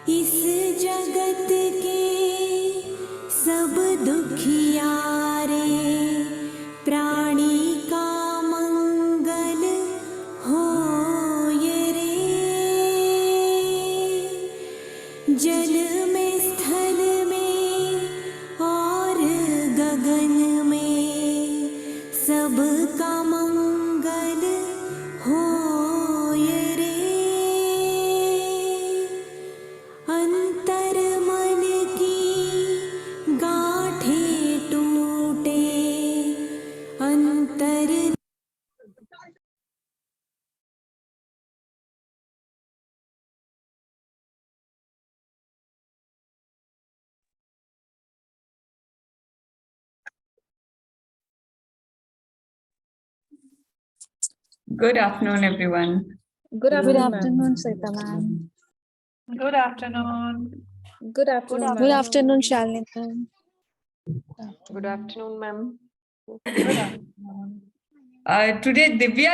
इस जगत के सब दुखियारे प्राणी का मंगल होए रे। जल में स्थल में और गगन में सबका मंगल होए रे। अंतर मन की गांठें टूटे अंतर। Good afternoon, everyone. Good afternoon, afternoon, Sarita ma'am. Good afternoon. Good afternoon, Good afternoon, Shalini ma'am. Good afternoon, ma'am. Good afternoon. Today, Divya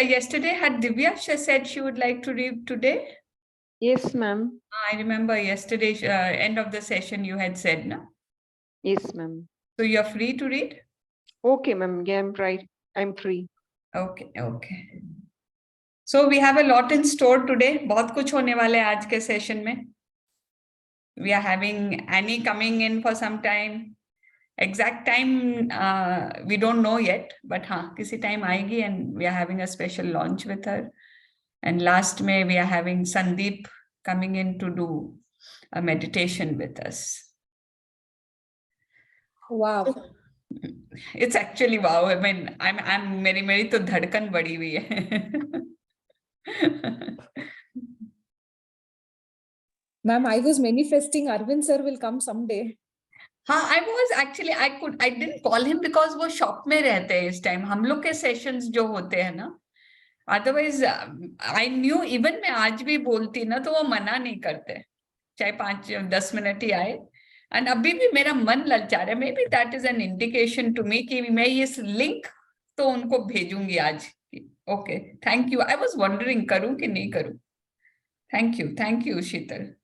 yesterday had Divya said she would like to read today. Yes, ma'am. I remember yesterday, end of the session, you had said, no? Yes, ma'am. So you're free to read? Okay, ma'am. Yeah, I'm free. Okay, okay. So we have a lot in store today. बहुत कुछ होने वाले हैं आज के session में. We are having Annie coming in for some time. Exact time we don't know yet, but हाँ किसी time आएगी and we are having a special launch with her. And last May we are having Sandeep coming in to do a meditation with us. Wow. It's actually wow. I mean, I'm मेरी तो धड़कन बढ़ी हुई है. Ma'am, I was manifesting Arvind sir will come someday. हाँ, I didn't call him because वो shop में रहते हैं इस टाइम. हम लोग के सेशंस जो होते हैं ना, अदरवाइज I knew even मैं आज भी बोलती ना तो वो मना नहीं करते, चाहे 5-10 मिनट ही आए. एंड अभी भी मेरा मन ललचा रहा है. Maybe that is an indication to me कि मैं इस लिंक तो उनको भेजूंगी आज. Okay, thank you. I was wondering करूं कि नहीं करूं. Thank you Sheetal.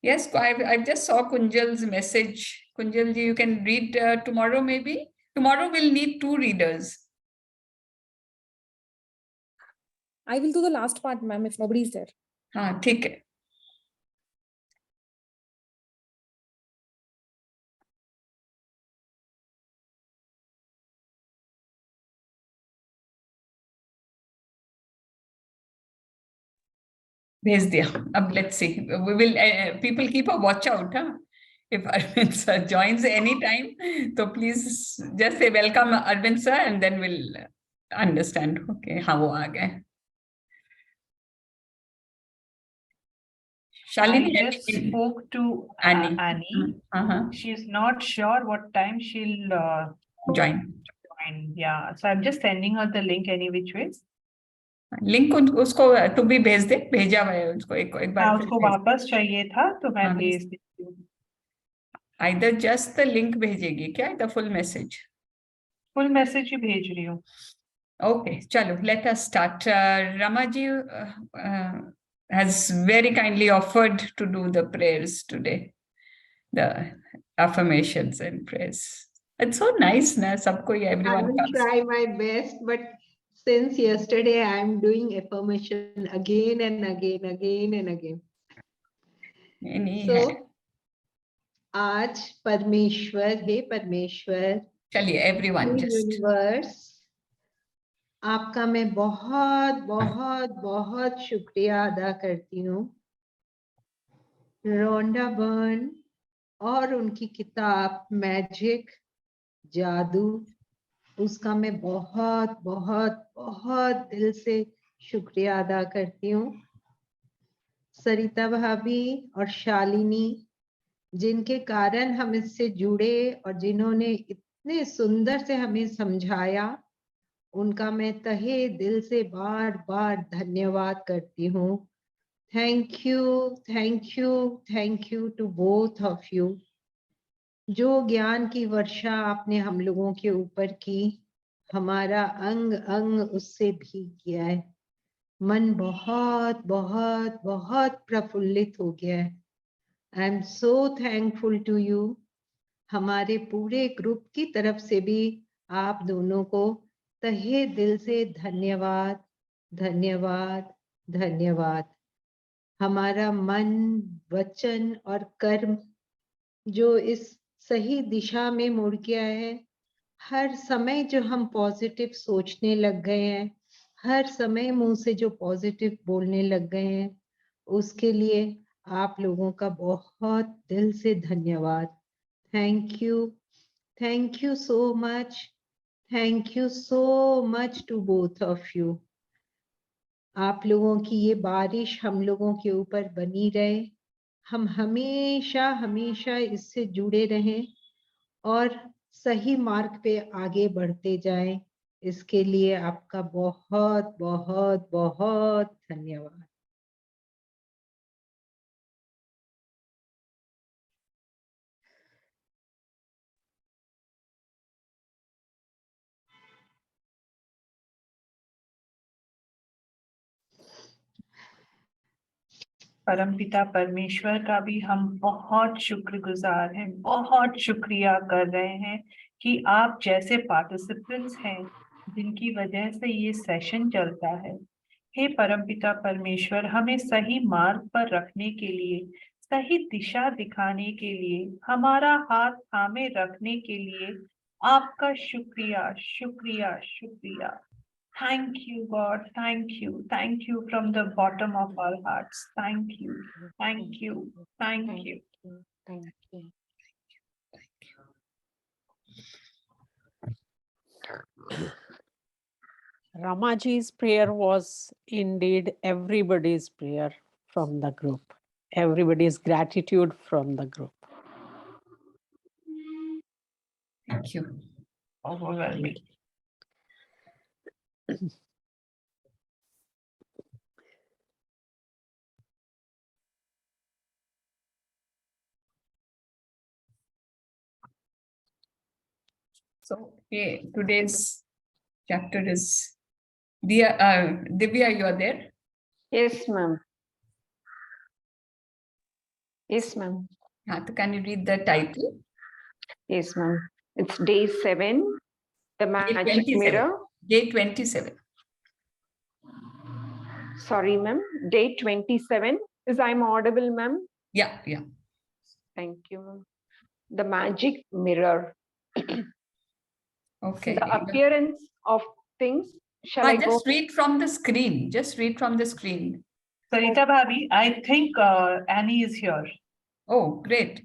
Yes, I just saw Kunjal's message. Kunjal ji, you can read tomorrow maybe. Tomorrow we'll need 2 readers. I will do the last part, ma'am, if nobody is there. हाँ, ठीक है. भेज दिया. अब let's see. We will people keep a watch out, huh? If Arvind sir joins anytime, so please just say welcome Arvind sir and then we'll understand. Okay, हाँ वो आ गए. Shalini I just spoke to Annie. She's not sure what time she'll join. Yeah, so I'm just sending her the link any which ways. Link उसको तू भी भेज दे. भेजा हुआ है उसको एक बार. हाँ, उसको वापस चाहिए था तो मैं भेज देती हूँ. Either just the link भेजेगी क्या, the full message? Full message ही भेज रही हूँ. Okay, chalo, let us start. Ramaji has very kindly offered to do the prayers today, the affirmations and prayers. It's so nice, na? Everyone I will comes. try my best, but since yesterday I am doing affirmation again and again. So, आज परमेश्वर, हे परमेश्वर, चलिए everyone just. Universe, आपका मैं बहुत बहुत बहुत शुक्रिया अदा करती हूँ. रोंडा बर्न और उनकी किताब मैजिक, जादू, उसका मैं बहुत बहुत बहुत दिल से शुक्रिया अदा करती हूँ. सरिता भाभी और शालिनी, जिनके कारण हम इससे जुड़े और जिन्होंने इतने सुंदर से हमें समझाया, उनका मैं तहे दिल से बार बार धन्यवाद करती हूँ. Thank you to both of you. जो ज्ञान की वर्षा आपने हम लोगों के ऊपर की, हमारा अंग अंग उससे भीग गया है. मन बहुत बहुत बहुत प्रफुल्लित हो गया है। I am so thankful to you. हमारे पूरे ग्रुप की तरफ से भी आप दोनों को तहे दिल से धन्यवाद, धन्यवाद, धन्यवाद। हमारा मन, वचन और कर्म जो इस सही दिशा में मुड़ गया है, हर समय जो हम पॉजिटिव सोचने लग गए हैं, हर समय मुंह से जो पॉजिटिव बोलने लग गए हैं, उसके लिए आप लोगों का बहुत दिल से धन्यवाद। Thank you so much, thank you so much to both of you. आप लोगों की ये बारिश हम लोगों के ऊपर बनी रहे, हम हमेशा हमेशा इससे जुड़े रहें और सही मार्ग पे आगे बढ़ते जाएं। इसके लिए आपका बहुत बहुत बहुत धन्यवाद। परमपिता परमेश्वर का भी हम बहुत शुक्रगुजार हैं, बहुत शुक्रिया कर रहे हैं कि आप जैसे पार्टिसिपेंट्स हैं जिनकी वजह से ये सेशन चलता है। हे परमपिता परमेश्वर, हमें सही मार्ग पर रखने के लिए, सही दिशा दिखाने के लिए, हमारा हाथ थामे रखने के लिए आपका शुक्रिया, शुक्रिया, शुक्रिया। Thank you, God. Thank you from the bottom of our hearts. Thank you. Thank you. Thank you. Thank you. Ramaji's prayer was indeed everybody's prayer from the group, everybody's gratitude from the group. Thank you. Overwhelming. So, today's chapter is Divya, you are there? Yes, ma'am. Yes, ma'am. So can you read the title? Yes, ma'am. It's day 7, the magic 27. mirror. Day 27. Sorry, ma'am. Day 27. Is I'm audible, ma'am? Yeah, yeah. Thank you, ma'am. The magic mirror. Okay. The appearance of things. Shall I go? Just read from the screen. Just read from the screen. Sarita Bhabi, I think Annie is here. Oh, great.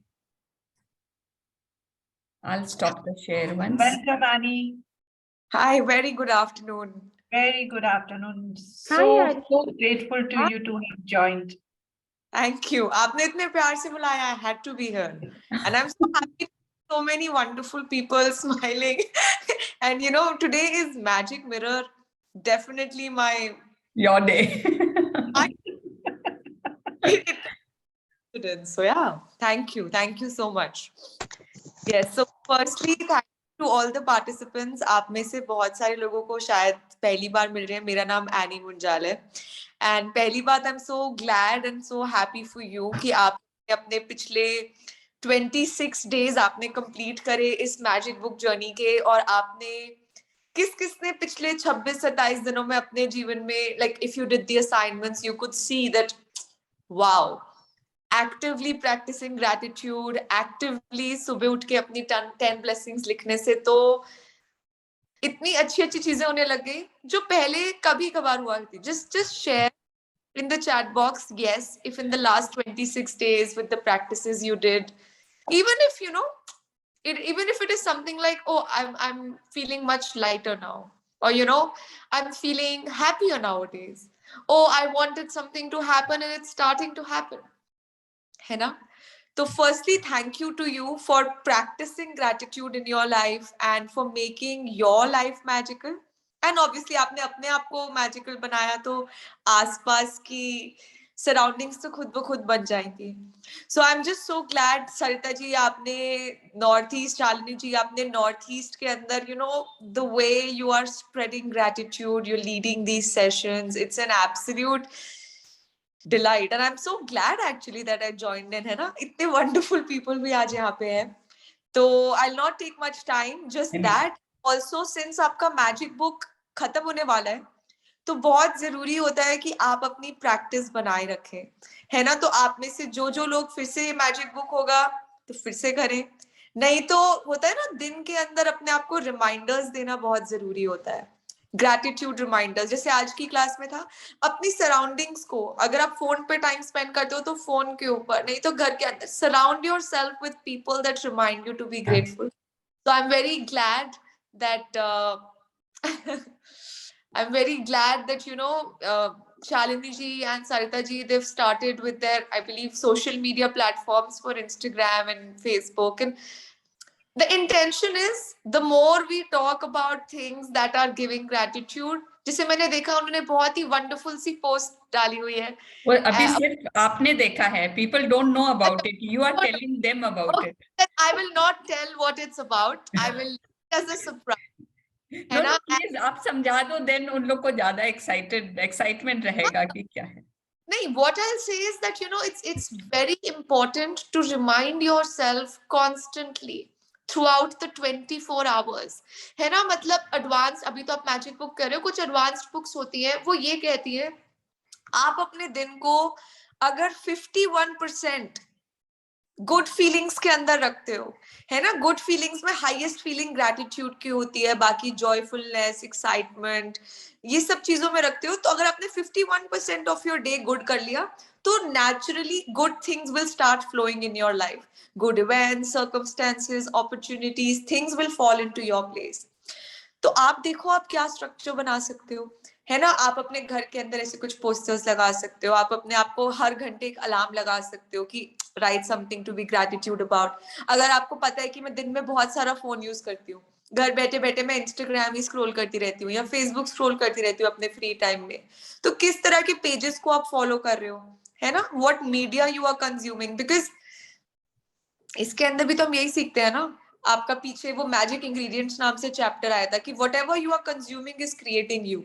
I'll stop the share once. Welcome, Annie. Hi, very good afternoon. Very good afternoon. Hi, Annie. So grateful to you to have joined. Thank you. आपने इतने प्यार से बुलाया, I had to be here. And I'm so happy, so many wonderful people smiling. And you know, today is Magic Mirror. Definitely Your day. So yeah, thank you. Thank you so much. Yes, so firstly, thank you to all the participants. आप में से बहुत सारे लोगों को शायद पहली बार मिल रहे हैं। मेरा नाम एनी मुंजाल है। And पहली बात, I'm so glad and so happy for you कि आपने अपने पिछले 26 days आपने complete करे इस magic book journey के, और आपने किसने पिछले 26-27 दिनों में अपने जीवन में, like if you did the assignments, you could see that, wow, actively practicing gratitude, actively सुबह उठ के अपनी 10 blessings लिखने से तो इतनी अच्छी चीजें होने लग गई जो पहले कभी कभार हुआ करती। Just share in the chat box, yes, if in the last 26 days with the practices you did, even if you know even if it is something like, oh, I'm feeling much lighter now, or you know, I'm feeling happier nowadays, oh, I wanted something to happen and it's starting to happen, है ना? So firstly, thank you to you for practicing gratitude in your life and for making your life magical. And obviously आपने अपने आप को magical बनाया, तो आसपास की सराउंडिंग्स तो खुद ब खुद बन जाएंगी. So I am just so glad Sarita ji आपने नॉर्थ ईस्ट, शालिनी जी आपने नॉर्थ ईस्ट के अंदर you know the way you are spreading gratitude, you leading these sessions, it's an absolute delight and I'm so glad actually that I joined in, है ना. इतने wonderful people भी आज यहाँ पे हैं. तो I'll not take much time, just that also since आपका मैजिक बुक खत्म होने वाला है तो बहुत जरूरी होता है कि आप अपनी प्रैक्टिस बनाए रखें, है ना. तो आप में से जो लोग फिर से मैजिक बुक होगा तो फिर से करें, नहीं तो होता है ना दिन के अंदर अपने आप को रिमाइंडर्स देना बहुत जरूरी होता है. ग्रैटिट्यूड रिमाइंडर्स, जैसे आज की क्लास में था, अपनी सराउंडिंग्स को, अगर आप फोन पे टाइम स्पेंड करते हो तो फोन के ऊपर, नहीं तो घर के अंदर surround yourself with people that remind you to be grateful. So I am very glad that I'm very glad that Shalini ji and Sarita ji, they've started with their, I believe, social media platforms for Instagram and Facebook, and the intention is the more we talk about things that are giving gratitude. जिसे मैंने देखा उन्होंने बहुत ही wonderful सी post डाली हुई है. वो अभी सिर्फ आपने देखा है, people don't know about it, you are telling them about it. I will not tell what it's about, I will as a surprise. No, please आप समझा दो, then उन लोग को ज्यादा excitement रहेगा कि क्या है. नहीं, what I'll say is that it's very important to remind yourself constantly throughout the 24 hours, है ना. मतलब एडवांस, अभी तो आप मैजिक बुक कर रहे हो, कुछ एडवांस्ड बुक्स होती हैं, वो ये कहती है आप अपने दिन को अगर 51% गुड फीलिंग्स के अंदर रखते हो, है ना. गुड फीलिंग्स में हाईएस्ट फीलिंग ग्रैटिट्यूड की होती है, बाकी जॉयफुलनेस, एक्साइटमेंट, ये सब चीजों में रखते हो. तो अगर आपने 51% ऑफ योर डे गुड कर लिया तो naturally good things will start flowing in your life. Good events, circumstances, opportunities, things will fall into your place. तो आप देखो आप क्या स्ट्रक्चर बना सकते हो, है ना. आप अपने घर के अंदर ऐसे कुछ पोस्टर्स लगा सकते हो, आप अपने आप को हर घंटे एक अलार्म लगा सकते हो कि write something to be gratitude about. अगर आपको पता है कि मैं दिन में बहुत सारा फोन यूज करती हूँ, घर बैठे बैठे मैं इंस्टाग्राम ही स्क्रॉल करती रहती हूँ या फेसबुक स्क्रॉल करती रहती हूँ अपने फ्री टाइम में, तो किस तरह के पेजेस को आप फॉलो कर रहे हो, है ना. What media you are consuming, because इसके अंदर भी तो हम यही सीखते हैं ना. आपका पीछे वो मैजिक इंग्रेडिएंट्स नाम से चैप्टर आया था कि whatever you are consuming is creating you.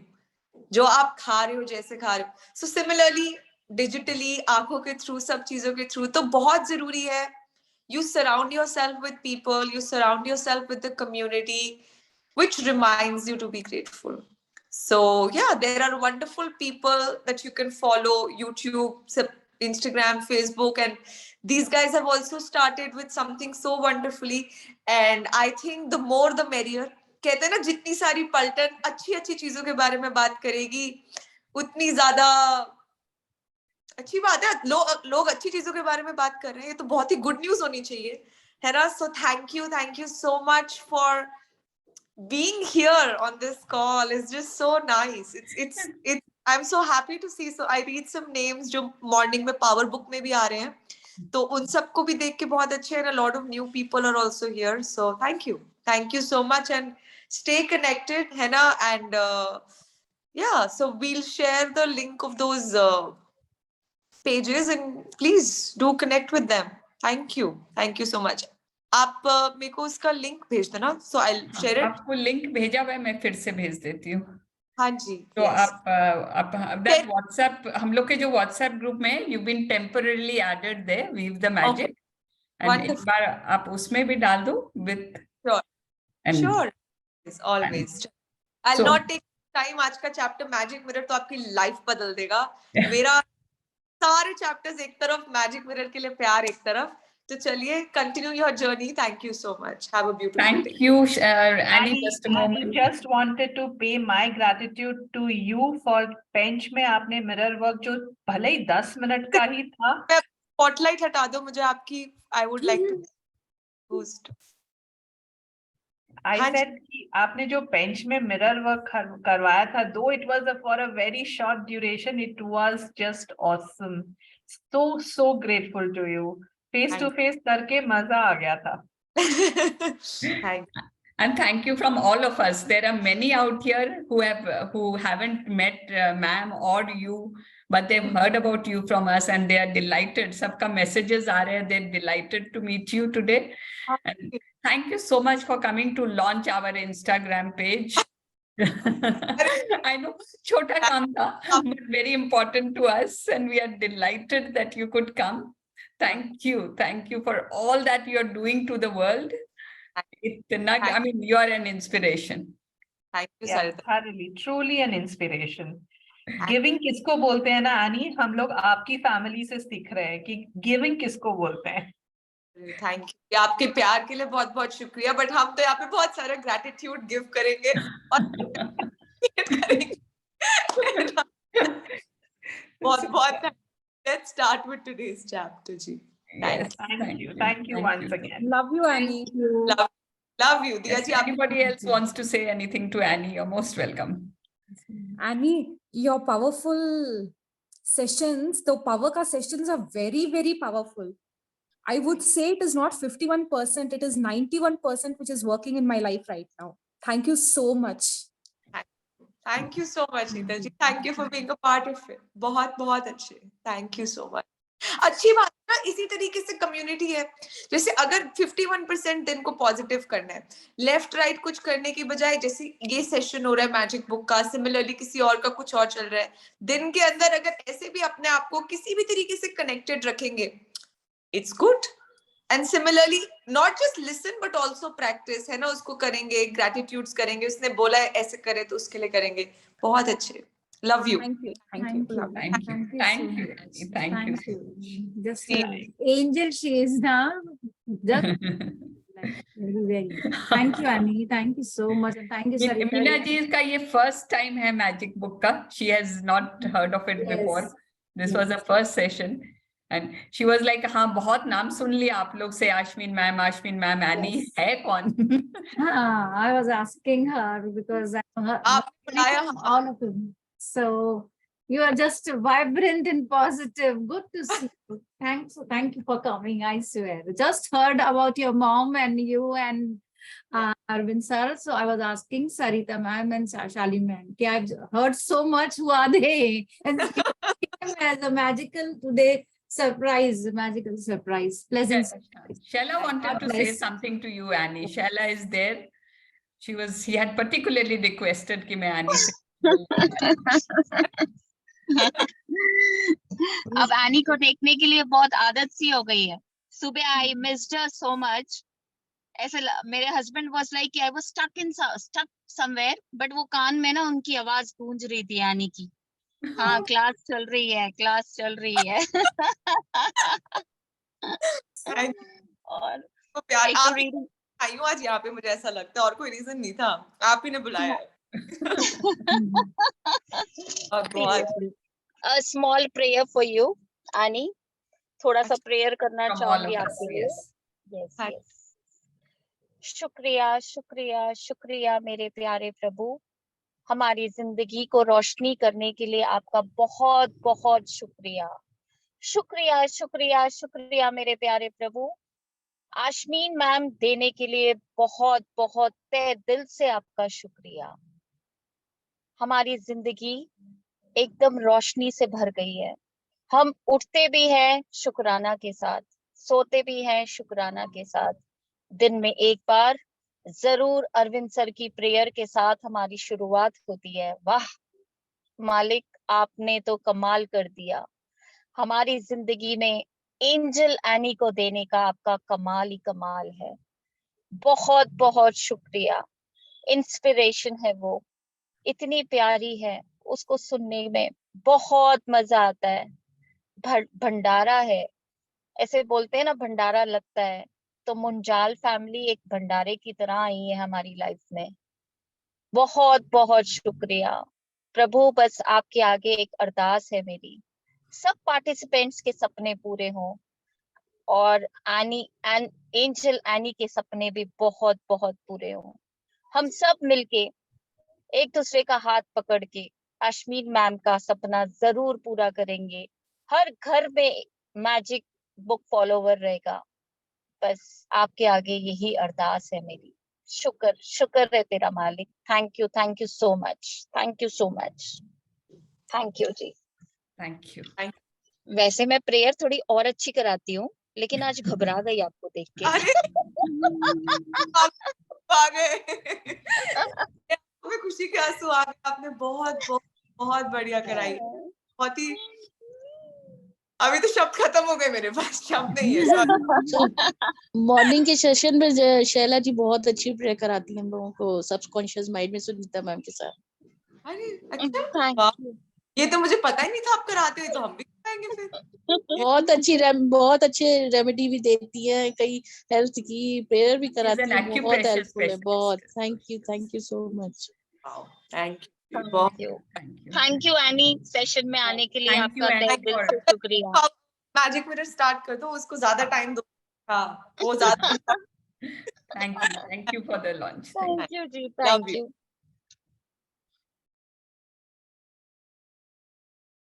जो आप खा रहे हो, जैसे खा रहे हो. सो सिमिलरली डिजिटली, आंखों के थ्रू, सब चीजों के थ्रू, तो बहुत जरूरी है you surround yourself with people, you surround yourself with the community which reminds you to be grateful. So yeah, there are wonderful people that you can follow, YouTube, Instagram, Facebook, and these guys have also started with something so wonderfully, and I think the more the merrier. कहते हैं ना, जितनी सारी पलटन अच्छी अच्छी चीजों के बारे में बात करेगी उतनी ज्यादा अच्छी बात है. लोग अच्छी चीजों के बारे में बात कर रहे हैं, ये तो बहुत ही गुड न्यूज होनी चाहिए, है ना. So thank you so much for being here on this call. It's just so nice. It's I am so happy to see. So I read some names जो मॉर्निंग में पावर बुक में भी आ रहे हैं, तो उन सबको भी देख के बहुत अच्छे हैं. A lot of new people are also here. So thank you so much and stay connected, है ना. And yeah, so we'll share the link of those pages and please do connect with them. Thank you so much. आप मेरे को उसका link भेज देना, so I'll share it. आपको link भेजा हुआ है, मैं फिर से भेज देती हूँ. हाँ जी. तो yes. आप that WhatsApp, हम लोग के जो WhatsApp ग्रुप में you've been temporarily added there, Weave the Magic. Okay. And एक बार आप उसमें भी डाल दो with. Sure. And Sure. Always. I'll not take time. आज का चैप्टर मैजिक मिरर तो आपकी लाइफ बदल देगा. मेरा सारे चैप्टर्स एक तरफ, मैजिक मिरर के लिए प्यार एक तरफ. तो चलिए, continue your journey. Thank you so much. Have a beautiful day. Thank you, Annie. Just a moment. I just wanted to pay my gratitude to you for bench में आपने मिरर वर्क जो भले ही 10 मिनट का ही था. Spotlight हटा दो मुझे आपकी. I would like to boost. I said कि आपने जो बेंच में मिरर वर्क करवाया था, though it was for a very short duration, it was just awesome. So grateful to you. Face to face करके मजा आ गया था. Thank you. And thank you from all of us. There are many out here who haven't met ma'am or you, but they've heard about you from us and they are delighted. Sabka messages are there, they're delighted to meet you today. And thank you so much for coming to launch our Instagram page. I know, chota kaam tha, but very important to us, and we are delighted that you could come. Thank you for all that you are doing to the world. I mean, you are an inspiration. Thank you, Yeah, Sarita. thoroughly, truly an inspiration. Giving किसको बोलते हैं ना आनी, हम लोग आपकी family से सीख रहे हैं कि गिविंग किसको बोलते हैं. थैंक यू, आपके प्यार के लिए बहुत बहुत शुक्रिया. बट हम तो यहाँ पे बहुत सारा ग्रैटिट्यूड गिव करेंगे और करेंगे. बहुत बहुत. Let's start with today's chapter, ji. Yes, Thank you once again. Love you, Annie. Love you, Diya If ji. anybody else wants to say anything to Annie, you're most welcome. Annie, your powerful sessions, the power ka sessions are very, very powerful. I would say it is not 51%, it is 91% which is working in my life right now. Thank you so much. Thank you so much, Neetal ji. Thank you for being a part of it. बहुत बहुत अच्छे. Thank you so much. अच्छी बात है ना, इसी तरीके से कम्युनिटी है. जैसे अगर 51% दिन को पॉजिटिव करना है, लेफ्ट राइट कुछ करने की बजाय, जैसे ये सेशन हो रहा है मैजिक बुक का, सिमिलरली किसी और का कुछ और चल रहा है, दिन के अंदर अगर ऐसे भी अपने आप को किसी भी तरीके से कनेक्टेड रखेंगे, it's good. And similarly not just listen but also practice, है ना, उसको करेंगे, ग्रैटिट्यूड्स करेंगे, उसने बोला है ऐसे करे तो उसके लिए करेंगे. बहुत अच्छे. Love you. Thank you. Thank you. Just angel she is now. Just very. Thank you, Annie. Thank you so much, and thank you, Sarita. Meena ji का ये फर्स्ट टाइम है मैजिक बुक का. She has not heard of it before. This was a first session. And she was like, हाँ बहुत नाम सुन लिया आप लोग से, आश्मीन मैम, Annie है कौन? I was asking her because all of them. So you are just vibrant and positive. Good to see you. Thank you for coming. I swear. Just heard about your mom and you and Arvind sir. So I was asking Sarita ma'am and Shali ma'am. I've heard so much. Who are they? And as a magical today. Magical surprise, pleasant. Shella wanted to say something to you, Annie. Shella is there. He had particularly requested कि मैं Annie से. अब Annie को देखने के लिए बहुत आदत सी हो गई है. सुबह I missed her so much. ऐसे मेरे husband was like I was stuck somewhere, but वो कान में ना उनकी आवाज गूंज रही थी Annie की. हाँ, क्लास चल रही है. और प्यार आप आज यहाँ पे, मुझे ऐसा लगता है और कोई रीजन नहीं था, आप ही ने बुलाया. A small prayer for you, Annie. थोड़ा सा प्रेयर करना चाहूंगी आपके लिए. Yes. शुक्रिया मेरे प्यारे प्रभु, हमारी जिंदगी को रोशनी करने के लिए आपका बहुत बहुत शुक्रिया. शुक्रिया मेरे प्यारे प्रभु. आश्मीन मैम देने के लिए बहुत बहुत तहे दिल से आपका शुक्रिया. हमारी जिंदगी एकदम रोशनी से भर गई है. हम उठते भी हैं शुक्राना के साथ, सोते भी हैं शुक्राना के साथ. दिन में एक बार जरूर अरविंद सर की प्रेयर के साथ हमारी शुरुआत होती है. वाह मालिक, आपने तो कमाल कर दिया. हमारी जिंदगी में एंजल एनी को देने का आपका कमाल ही कमाल है. बहुत बहुत शुक्रिया. इंस्पिरेशन है वो, इतनी प्यारी है, उसको सुनने में बहुत मजा आता है. भंडारा है, ऐसे बोलते हैं ना, भंडारा लगता है. तो मुंजाल फैमिली एक भंडारे की तरह आई है हमारी लाइफ में. बहुत बहुत शुक्रिया प्रभु. बस आपके आगे एक अरदास है मेरी, सब पार्टिसिपेंट्स के सपने पूरे हों और एंजल एनी के सपने भी बहुत बहुत पूरे हों. हम सब मिलके एक दूसरे का हाथ पकड़ के आश्मीन मैम का सपना जरूर पूरा करेंगे. हर घर में मैजिक बुक फॉलोवर रहेगा. बस आपके आगे यही अरदास है मेरी. शुक्र है तेरा मालिक. Thank you so much. Thank you ji. Thank you. वैसे मैं प्रेयर थोड़ी और अच्छी कराती हूँ, लेकिन आज घबरा गई आपको देख के। अरे आप आ गए। हमें खुशी के आंसू आ गए। आपने बहुत बहुत बहुत बढ़िया कराई, बहुत ही। अभी तो शब्द खत्म हो गए मेरे पास, शब्द नहीं है। सॉरी। मॉर्निंग के सेशन में शैला जी बहुत अच्छी प्रेयर कराती हैं हम लोगों को, सबकॉन्शियस माइंड में सुनीता मैम के साथ। अरे अच्छा, थैंक वाह, यू। ये तो मुझे पता ही नहीं था आप कराते हुए, तो हम भी कराएंगे फिर। बहुत अच्छे रेमेडी भी देती हैं, कई हेल्थ की प्रेयर भी कराती an हैं, बहुत acupressure हेल्पफुल है, specialist. बहुत। Thank you so much. Thank you. Thank you, thank you any, session में आने के लिए Thank you, आपका Annie, तहे दिल for- से शुक्रिया। मैजिक मिरर स्टार्ट कर दो, उसको ज्यादा टाइम दो। हाँ, वो ज्यादा। Thank you for the launch. Thank you ji, Love thank you. You.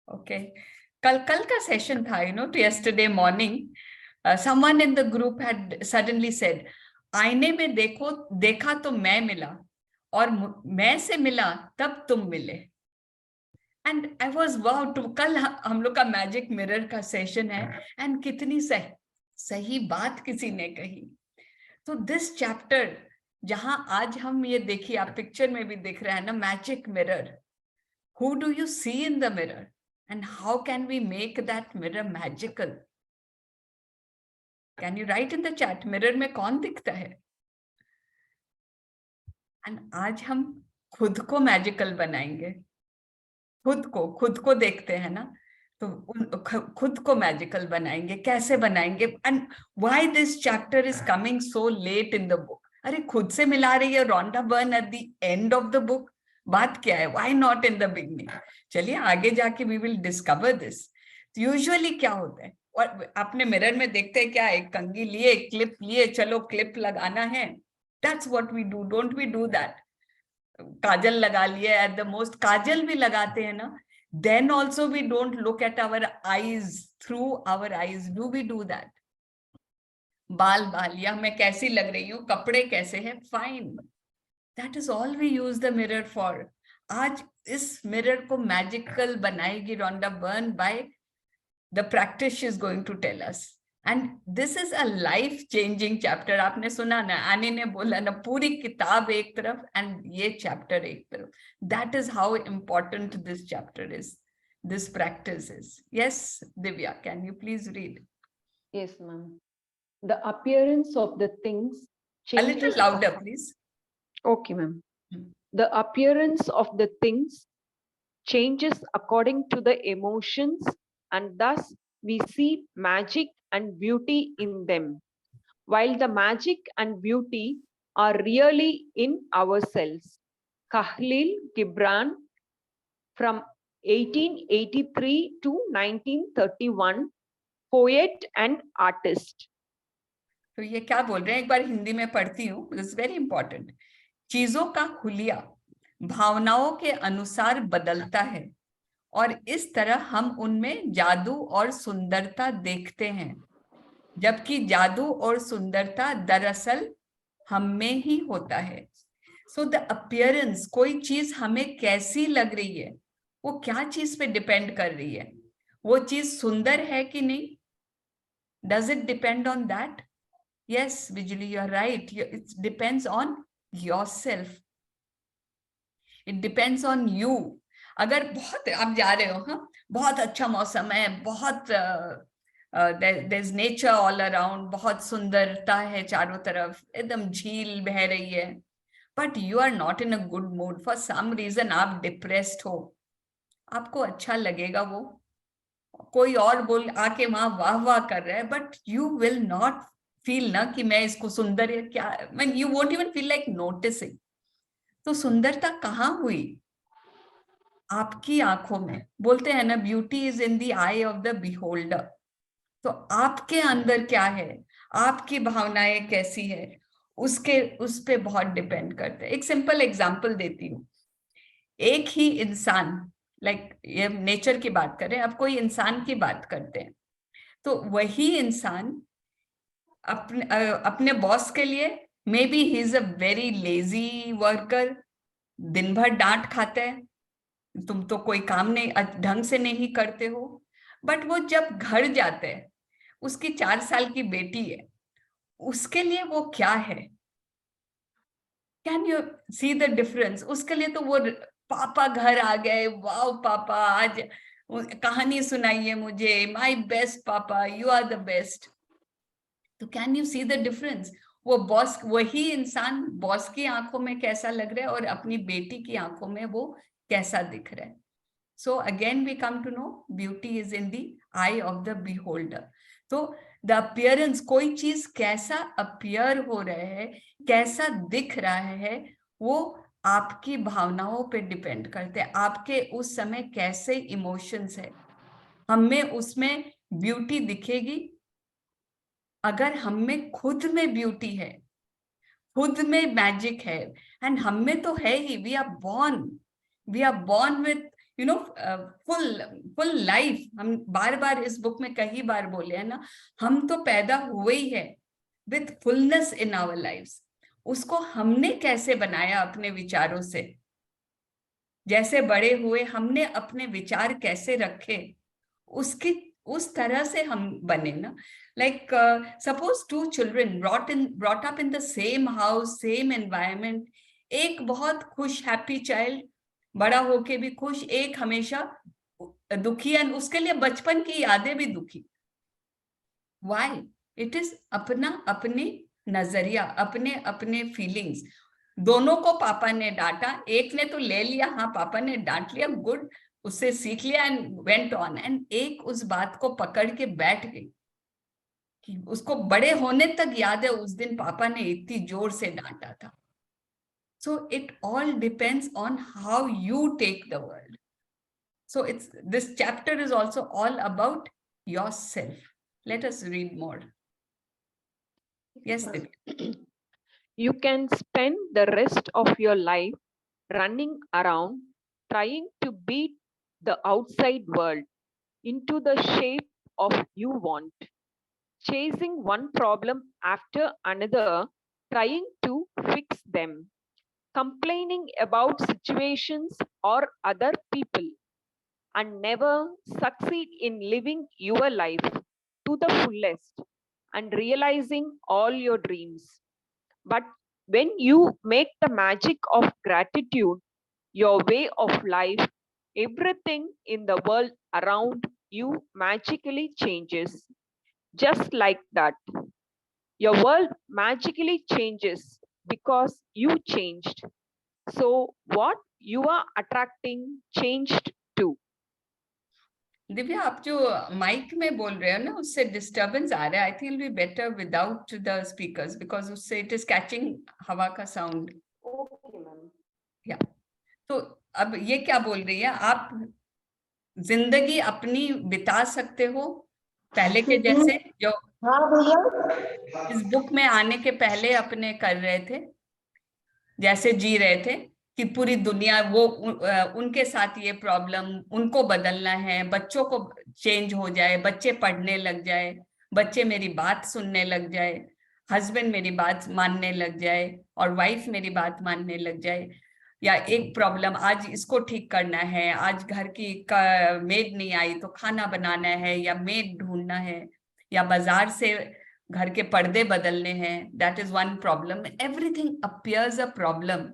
Okay. कल का सेशन था, to yesterday morning, someone in the group had suddenly said, आईने में देखा तो मैं मिला, और मैं से मिला तब तुम मिले. And I was wow, to कल हम लोग का मैजिक मिरर का सेशन है, and कितनी सही बात किसी ने कही. तो दिस चैप्टर, जहां आज हम ये देखिए, आप पिक्चर में भी दिख रहा है ना, magic mirror. Who do you see in the mirror? And how can we make that mirror magical? Can you write in the chat, mirror में कौन दिखता है? And आज हम खुद को मैजिकल बनाएंगे. खुद को देखते हैं ना, तो खुद को मैजिकल बनाएंगे. कैसे बनाएंगे? And why this chapter is coming so late in the book? अरे खुद से मिला रही है Rhonda Byrne at the end of the book. बात क्या है? Why not in the beginning? चलिए आगे जाके we will discover this. Usually क्या होता है, और अपने मिरर में देखते हैं क्या, एक कंघी लिए, एक क्लिप लिए, चलो क्लिप लगाना है. That's what we do. Don't we do that? काजल लगा लिए, at the most काजल भी लगाते हैं ना. Then also we don't look at our eyes, through our eyes. Do we do that? बाल या मैं कैसी लग रही हूँ, कपड़े कैसे हैं, fine. That is all we use the mirror for. आज इस मिरर को मैजिकल बनाएगी Rhonda Byrne by the practice she is going to tell us. And this is a life changing chapter. आपने सुना ना, आनी ने बोला ना, पूरी किताब एक तरफ and ये chapter एक तरफ. That is how important this chapter is. This practice is. Yes, Divya, can you please read? Yes, ma'am. The appearance of the things A little changes. louder, please. Okay, ma'am. Hmm. The appearance of the things changes according to the emotions, and thus we see magic and beauty in them, while the magic and beauty are really in ourselves. Khalil Gibran, from 1883 to 1931, poet and artist. तो ये क्या बोल रहे हैं, एक बार हिंदी में पढ़ती हूँ. This is very important. चीजों का हुलिया भावनाओं के अनुसार बदलता है, और इस तरह हम उनमें जादू और सुंदरता देखते हैं, जबकि जादू और सुंदरता दरअसल हम में ही होता है. सो द अपीयरेंस, कोई चीज हमें कैसी लग रही है, वो क्या चीज पे डिपेंड कर रही है? वो चीज सुंदर है कि नहीं? Does it depend on that? Yes Bijli, you are right. It depends on yourself. It depends on you. अगर बहुत आप जा रहे हो, हाँ, बहुत अच्छा मौसम है, बहुत there is nature all around, बहुत सुंदरता है चारों तरफ, एकदम झील बह रही है, but you are not in a good mood for some reason, आप डिप्रेस्ड हो, आपको अच्छा लगेगा वो? कोई और बोल आके वहां वाह वाह कर रहा है, but you will not feel ना कि मैं इसको सुंदर या क्या, मैं you won't even feel like noticing. तो सुंदरता कहाँ हुई? आपकी आंखों में. बोलते हैं ना, beauty is in the I of the beholder. तो आपके अंदर क्या है, आपकी भावनाएं कैसी है, उस पे बहुत डिपेंड करते हैं. एक सिंपल एग्जांपल देती हूँ. एक ही इंसान, लाइक ये नेचर की बात करें, अब कोई इंसान की बात करते हैं, तो वही इंसान अपने बॉस के लिए, may be he is a very lazy worker, दिन भर डांट खाता है, तुम तो कोई काम नहीं ढंग से नहीं करते हो। बट वो जब घर जाते हैं, उसकी 4 साल की बेटी है, उसके लिए वो क्या है? Can you see the difference? उसके लिए तो वो पापा घर आ गए, वाओ पापा आज कहानी सुनाइए मुझे, माय बेस्ट पापा, यू आर द बेस्ट। तो can you see the difference? वो बॉस, वही इंसान बॉस की आंखों में कैसा लग रहा है और अपनी बेटी की आंखों में वो कैसा दिख रहा है। So again we come to know beauty is in the eye of the beholder. तो the appearance, कोई चीज कैसा appear हो रहा है, कैसा दिख रहा है, वो आपकी भावनाओं पे डिपेंड करते हैं, आपके उस समय कैसे इमोशंस है। हमें उसमें ब्यूटी दिखेगी अगर हम में खुद में ब्यूटी है, खुद में मैजिक है। एंड हम में तो है ही, we are born with you know full life. हम बार बार इस बुक में कई बार बोले हैं ना, हम तो पैदा हुए ही है with fullness in our lives. उसको हमने कैसे बनाया अपने विचारों से, जैसे बड़े हुए हमने अपने विचार कैसे रखे, उसकी उस तरह से हम बने ना। Like suppose 2 children brought up in the same house, same environment, एक बहुत खुश हैप्पी चाइल्ड बड़ा होके भी खुश, एक हमेशा दुखी, एंड उसके लिए बचपन की यादें भी दुखी। Why? It is अपना अपने नजरिया, अपने अपने फीलिंग्स। दोनों को पापा ने डांटा, एक ने तो ले लिया, हाँ पापा ने डांट लिया, गुड, उससे सीख लिया एंड वेंट ऑन, एंड एक उस बात को पकड़ के बैठ गई कि उसको बड़े होने तक याद है उस दिन पापा ने इतनी जोर से डांटा था। So it all depends on how you take the world. So this chapter is also all about yourself. Let us read more. Yes, Divya. You can spend the rest of your life running around trying to beat the outside world into the shape of you want, chasing one problem after another, trying to fix them, complaining about situations or other people, and never succeed in living your life to the fullest and realizing all your dreams. But when you make the magic of gratitude your way of life, everything in the world around you magically changes. Just like that. Your world magically changes because you changed. So, what you are attracting changed too. Divya, आप जो mic में बोल रहे हो ना, उससे disturbance आ रहा है। I think it will be better without the speakers, because उससे इट इज कैचिंग हवा का साउंड। Okay ma'am. या तो अब ये क्या बोल रही है, आप जिंदगी अपनी बिता सकते हो पहले के जैसे, जो इस बुक में आने के पहले अपने कर रहे थे, जैसे जी रहे थे कि पूरी दुनिया वो उनके साथ ये प्रॉब्लम, उनको बदलना है, बच्चों को चेंज हो जाए, बच्चे पढ़ने लग जाए, बच्चे मेरी बात सुनने लग जाए, हस्बैंड मेरी बात मानने लग जाए और वाइफ मेरी बात मानने लग जाए। या एक प्रॉब्लम, आज इसको ठीक करना है, आज घर की मेड नहीं आई तो खाना बनाना है या मेड ढूंढना है, या बाजार से घर के पर्दे बदलने हैं, that is one problem. Everything appears a problem.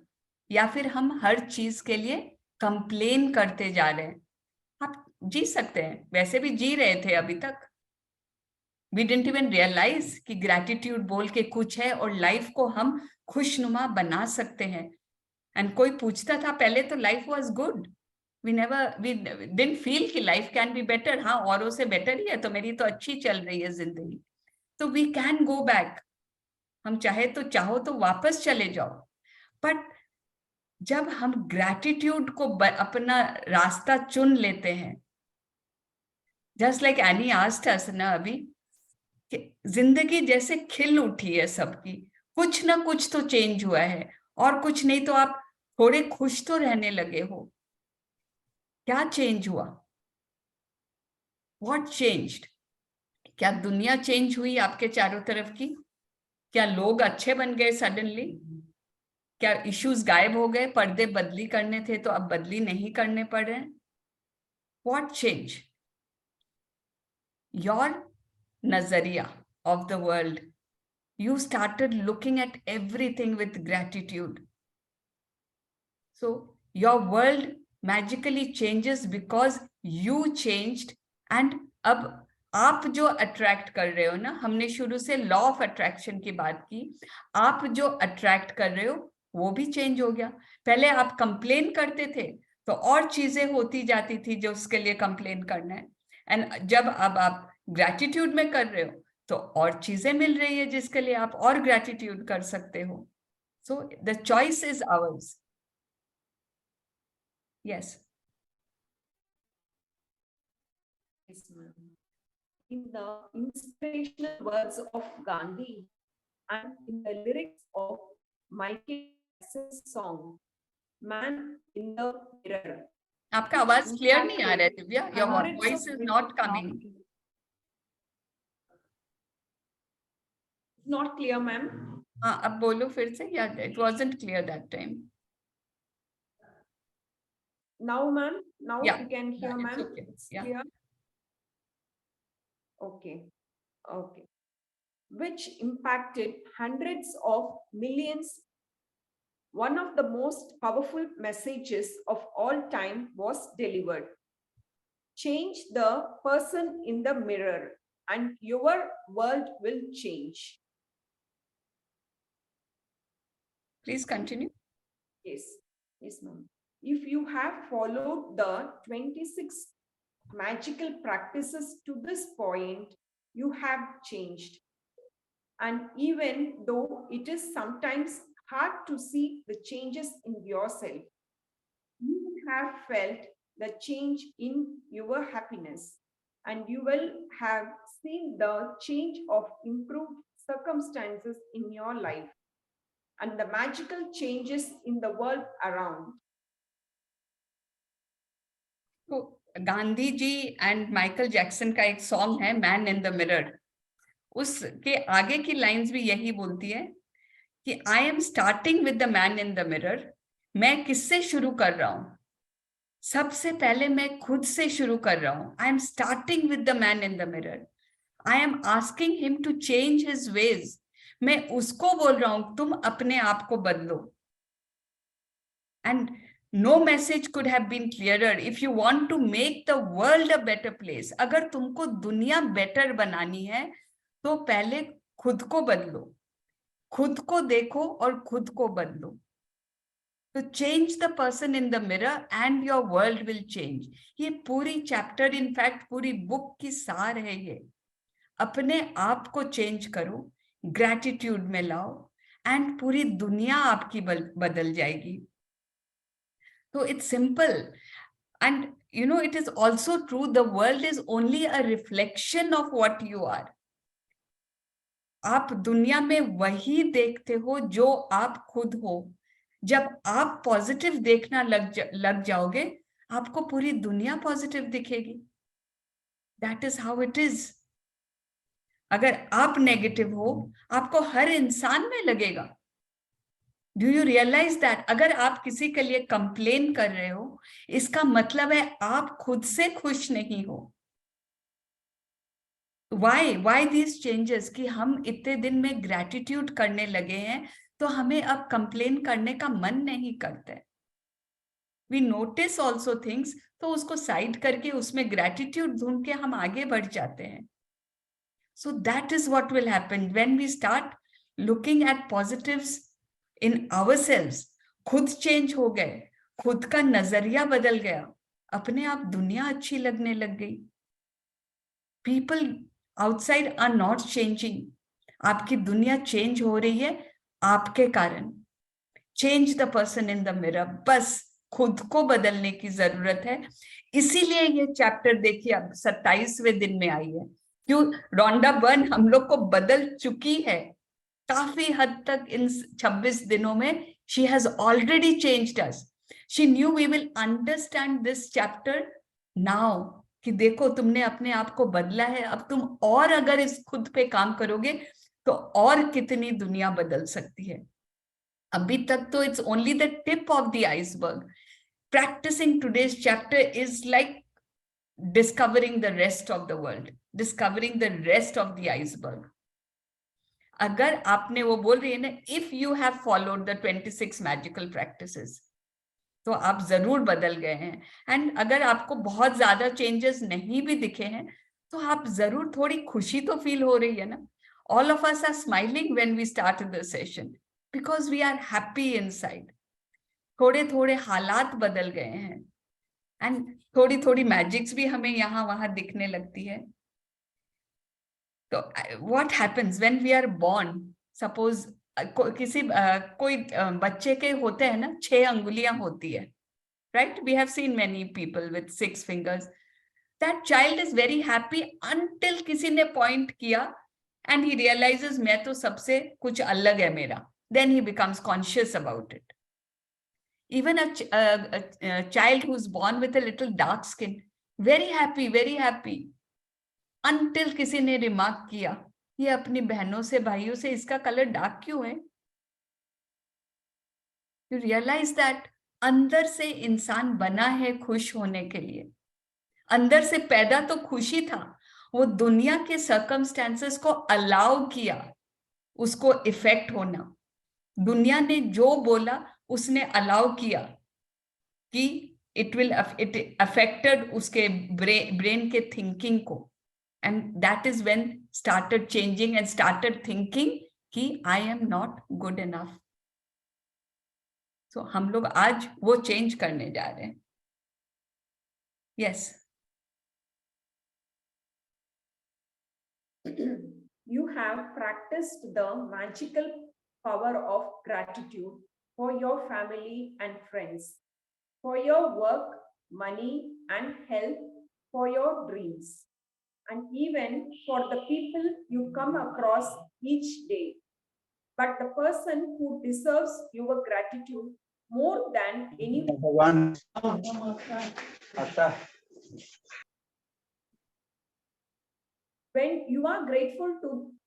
या फिर हम हर चीज के लिए कंप्लेन करते जा रहे हैं। आप जी सकते हैं, वैसे भी जी रहे थे अभी तक। We didn't even realize कि ग्रैटिट्यूड बोल के कुछ है और लाइफ को हम खुशनुमा बना सकते हैं। एंड कोई पूछता था पहले तो life was good, we didn't feel कि लाइफ कैन बी बेटर। हाँ, औरों से बेटर ही है तो मेरी तो अच्छी चल रही है जिंदगी। तो वी कैन गो बैक, हम चाहे तो चाहो तो वापस चले जाओ। बट जब हम ग्रैटिट्यूड को अपना रास्ता चुन लेते हैं, just like any asked us ना अभी, जिंदगी जैसे खिल उठी है सबकी, कुछ ना कुछ तो चेंज हुआ है, और कुछ नहीं तो आप थोड़े खुश तो रहने लगे हो। क्या चेंज हुआ? What changed? क्या दुनिया चेंज हुई आपके चारों तरफ की? क्या लोग अच्छे बन गए सडनली? क्या इश्यूज गायब हो गए? पर्दे बदली करने थे तो अब बदली नहीं करने पड़ रहे हैं? What change? Your nazariya of the world. You started looking at everything with gratitude. So your world magically changes because you changed. And अब आप जो अट्रैक्ट कर रहे हो ना, हमने शुरू से लॉ ऑफ अट्रैक्शन की बात की, आप जो अट्रैक्ट कर रहे हो वो भी चेंज हो गया। पहले आप कंप्लेन करते थे तो और चीजें होती जाती थी जो उसके लिए कंप्लेन करना है, एंड जब अब आप ग्रैटिट्यूड में कर रहे हो तो और चीजें मिल रही है जिसके लिए आप और ग्रैटिट्यूड कर सकते हो। So the choice is ours. Yes. Yes, ma'am. In the inspirational words of Gandhi and in the lyrics of Michael Jackson's song, Man in the Mirror. आपका आवाज क्लियर नहीं आ रहा है Divya, your voice is not coming. Not clear, ma'am. हाँ, अब बोलो फिर से, या it wasn't clear that time. Now, ma'am, now Yeah. you can hear, It's ma'am. okay. It's Yeah. clear. Okay, okay. Which impacted hundreds of millions. One of the most powerful messages of all time was delivered. Change the person in the mirror and your world will change. Please continue. Yes, yes, ma'am. If you have followed the 26 magical practices to this point, you have changed. And even though it is sometimes hard to see the changes in yourself, you have felt the change in your happiness, and you will have seen the change of improved circumstances in your life and the magical changes in the world around. तो Gandhi ji and Michael Jackson का एक song है man in the mirror, उसके आगे की lines भी यही बोलती है कि I am starting with the man in the mirror. मैं किससे शुरू कर रहा हूं? सबसे पहले मैं खुद से शुरू कर रहा हूं। I am starting with the man in the mirror. I am asking him to change his ways. मैं उसको बोल रहा हूं तुम अपने आप को बदलो। And no message could have been clearer. If you want to make the world a better place, अगर तुमको दुनिया बेटर बनानी है तो पहले खुद को बदलो, खुद को देखो और खुद को बदलो। तो change the person in the mirror and your world will change. ये पूरी चैप्टर, इनफैक्ट पूरी बुक की सार है ये। अपने आप को चेंज करो, ग्रैटिट्यूड में लाओ, एंड पूरी दुनिया आपकी बदल जाएगी। So it's simple. And you know, it is also true, the world is only a reflection of what you are. आप दुनिया में वही देखते हो जो आप खुद हो। जब आप पॉजिटिव देखना लग जाओगे, आपको पूरी दुनिया पॉजिटिव दिखेगी। That is how it is. अगर आप नेगेटिव हो, आपको हर इंसान में लगेगा। Do you realize that? अगर आप किसी के लिए कंप्लेन कर रहे हो, इसका मतलब है आप खुद से खुश नहीं हो। Why these changes? कि हम इतने दिन में ग्रैटिट्यूड करने लगे हैं तो हमें अब कंप्लेन करने का मन नहीं करता है। वी नोटिस ऑल्सो थिंग्स, तो उसको साइड करके उसमें ग्रैटिट्यूड ढूंढ के हम आगे बढ़ जाते हैं। So that is what will happen when we start looking at positives in ourselves। खुद चेंज हो गए, खुद का नजरिया बदल गया, अपने आप दुनिया अच्छी लगने लग गई। People outside are not changing। आपकी दुनिया चेंज हो रही है आपके कारण। Change the person in the mirror. बस खुद को बदलने की जरूरत है। इसीलिए ये चैप्टर देखिए अब 27वें दिन में आई है। क्यों? रोंडा बर्न हम लोग को बदल चुकी है काफी हद तक इन 26 दिनों में। she has already changed us। she knew we will understand this chapter now कि देखो तुमने अपने आप को बदला है, अब तुम और अगर इस खुद पे काम करोगे तो और कितनी दुनिया बदल सकती है। अभी तक तो it's only the tip of the iceberg. Practicing today's chapter is like discovering the rest of the world, discovering the rest of the iceberg. अगर आपने, वो बोल रही है ना, if you have followed the 26 magical practices, तो आप जरूर बदल गए हैं. एंड अगर आपको बहुत ज्यादा चेंजेस नहीं भी दिखे हैं, तो आप जरूर थोड़ी खुशी तो फील हो रही है ना. All of us are smiling when we started the session because we are happy inside. थोड़े थोड़े हालात बदल गए हैं एंड थोड़ी थोड़ी मैजिक्स भी हमें यहाँ वहां दिखने लगती है. तो what happens when we are born? Suppose किसी कोई बच्चे के होते हैं ना 6 अंगुलियां होती है, right? We have seen many people with 6 fingers. That child is very happy until किसी ने point किया and he realizes मैं तो सबसे कुछ अलग है मेरा. Then he becomes conscious about it. Even a child who's born with a little dark skin, very happy until किसी ने remark किया ये अपनी बहनों से भाइयों से इसका कलर डार्क क्यों है. You realize that अंदर से इंसान बना है खुश होने के लिए. अंदर से पैदा तो खुशी था, वो दुनिया के सर्कमस्टेंसेस को अलाउ किया उसको इफेक्ट होना. दुनिया ने जो बोला उसने अलाउ किया कि it affected उसके ब्रेन के थिंकिंग को. And that is when started changing and started thinking कि I am not good enough. So हम लोग आज वो change करने जा रहे हैं. Yes. You have practiced the magical power of gratitude for your family and friends, for your work, money, and health, for your dreams, and even for the people you come across each day. But the person who deserves your gratitude more than anyone. When you are grateful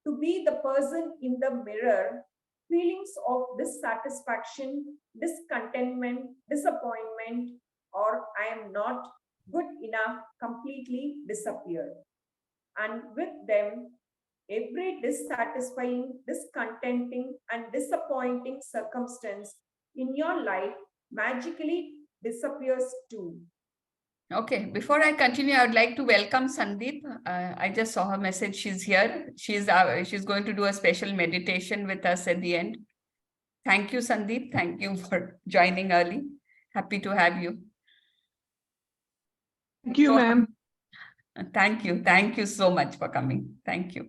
to be the person in the mirror, feelings of dissatisfaction, discontentment, disappointment, or I am not good enough completely disappear. And with them, every dissatisfying, discontenting, and disappointing circumstance in your life magically disappears too. Okay, before I continue, I would like to welcome Sandeep. I just saw her message. She's here. She's going to do a special meditation with us at the end. Thank you, Sandeep. Thank you for joining early. Happy to have you. Thank you, ma'am. Thank you. Thank you so much for coming. Thank you.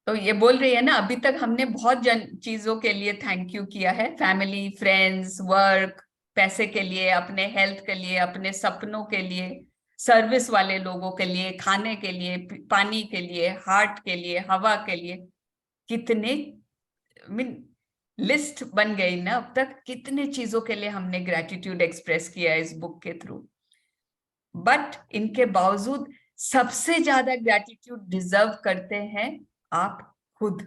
तो ये बोल रही है ना, अभी तक हमने बहुत चीजों के लिए थैंक यू किया है. फैमिली, फ्रेंड्स, वर्क, पैसे के लिए, अपने हेल्थ के लिए, अपने सपनों के लिए, सर्विस वाले लोगों के लिए, खाने के लिए, पानी के लिए, हार्ट के लिए, हवा के लिए. कितने लिस्ट बन गई ना अब तक, कितने चीजों के लिए हमने ग्रेटिट्यूड एक्सप्रेस किया है इस बुक के थ्रू. बट इनके बावजूद सबसे ज्यादा ग्रेटिट्यूड डिजर्व करते हैं आप खुद.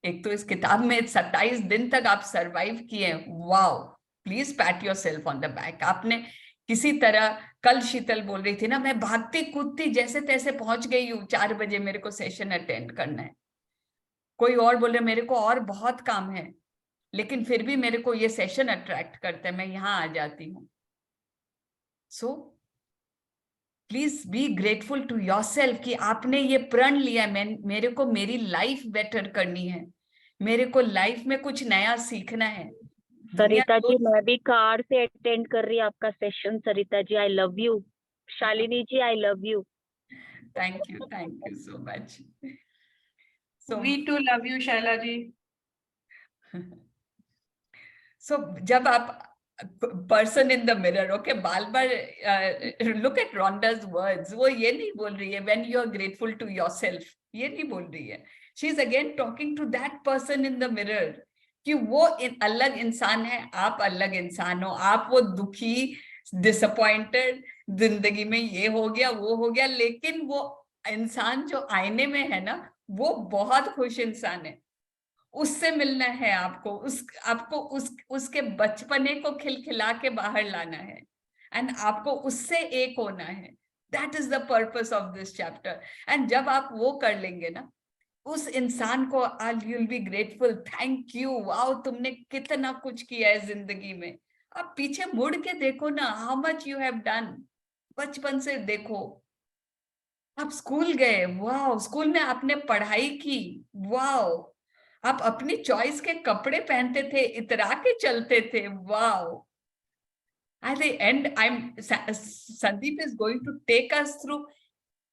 एक तो इस किताब में 27 दिन तक आप सरवाइव किए. Wow, please PAT yourself on the back. आपने किसी तरह, कल शीतल बोल रही थी ना, मैं भागती कूदती जैसे तैसे पहुंच गई हूँ, 4 बजे मेरे को सेशन अटेंड करना है. कोई और बोल रहे मेरे को और बहुत काम है, लेकिन फिर भी मेरे को ये सेशन अट्रैक्ट करता है, मैं यहाँ आ जाती हूँ. So please be grateful to yourself कि आपने ये प्रण लिया, मेरे को मेरी लाइफ बेटर करनी है, मेरे को लाइफ में कुछ नया सीखना है. सरिता जी, मैं भी कार से अटेंड कर रही आपका session. Sarita ji, I love you. Shalini ji, I love you. Thank you so much. So we too love you, Shaila ji. So जब आप person in the mirror, okay, bar bar look at Rhonda's words. वो ये नहीं बोल रही है when you are grateful to yourself, ये नहीं बोल रही है. She is again talking to that person in the mirror कि वो अलग इंसान है, आप अलग इंसान हो. आप वो दुखी, disappointed, जिंदगी में ये हो गया वो हो गया, लेकिन वो इंसान जो आईने में है ना, वो बहुत खुश इंसान है. उससे मिलना है आपको, उसके बचपने को खिलखिला के बाहर लाना है, एंड आपको उससे एक होना है. That is the purpose of this chapter. And जब आप वो कर लेंगे ना, उस इंसान को you will be grateful, thank you, wow तुमने कितना कुछ किया है जिंदगी में. आप पीछे मुड़ के देखो ना, how much you have done. बचपन से देखो, आप स्कूल गए, वाओ, स्कूल में आपने पढ़ाई की, वाओ, आप अपनी चॉइस के कपड़े पहनते थे, इतरा के चलते थे, wow. At the end, Sandeep is going to take us through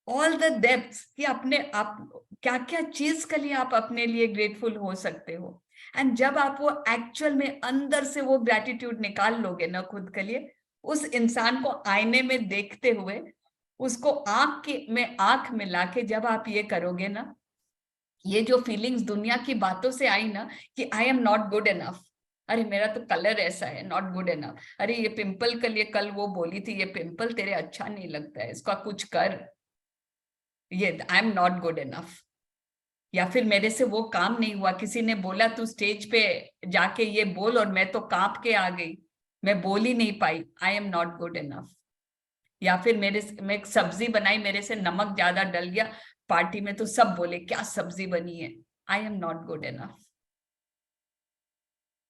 all the depths कि अपने आप क्या क्या चीज के लिए आप अपने लिए ग्रेटफुल हो सकते हो. एंड जब आप वो एक्चुअल में अंदर से वो ग्रेटिट्यूड निकाल लोगे ना खुद के लिए, उस इंसान को आईने में देखते हुए, उसको आंख मिला के जब आप ये करोगे ना, ये जो फीलिंग्स दुनिया की बातों से आई ना कि I am not good enough, अरे मेरा तो कलर ऐसा है, नॉट गुड इनफ, अरे ये पिंपल के लिए कल वो बोली थी, ये पिंपल तेरे अच्छा नहीं लगता है, इसका कुछ कर, ये आई एम नॉट गुड इनफ. या फिर मेरे से वो काम नहीं हुआ, किसी ने बोला तू स्टेज पे जाके ये बोल, और मैं तो कांप के आ गई, मैं बोल ही नहीं पाई, I am not good enough. या फिर मैं एक सब्जी बनाई, मेरे से नमक ज्यादा डल गया, पार्टी में तो सब बोले क्या सब्जी बनी है, I am not good enough.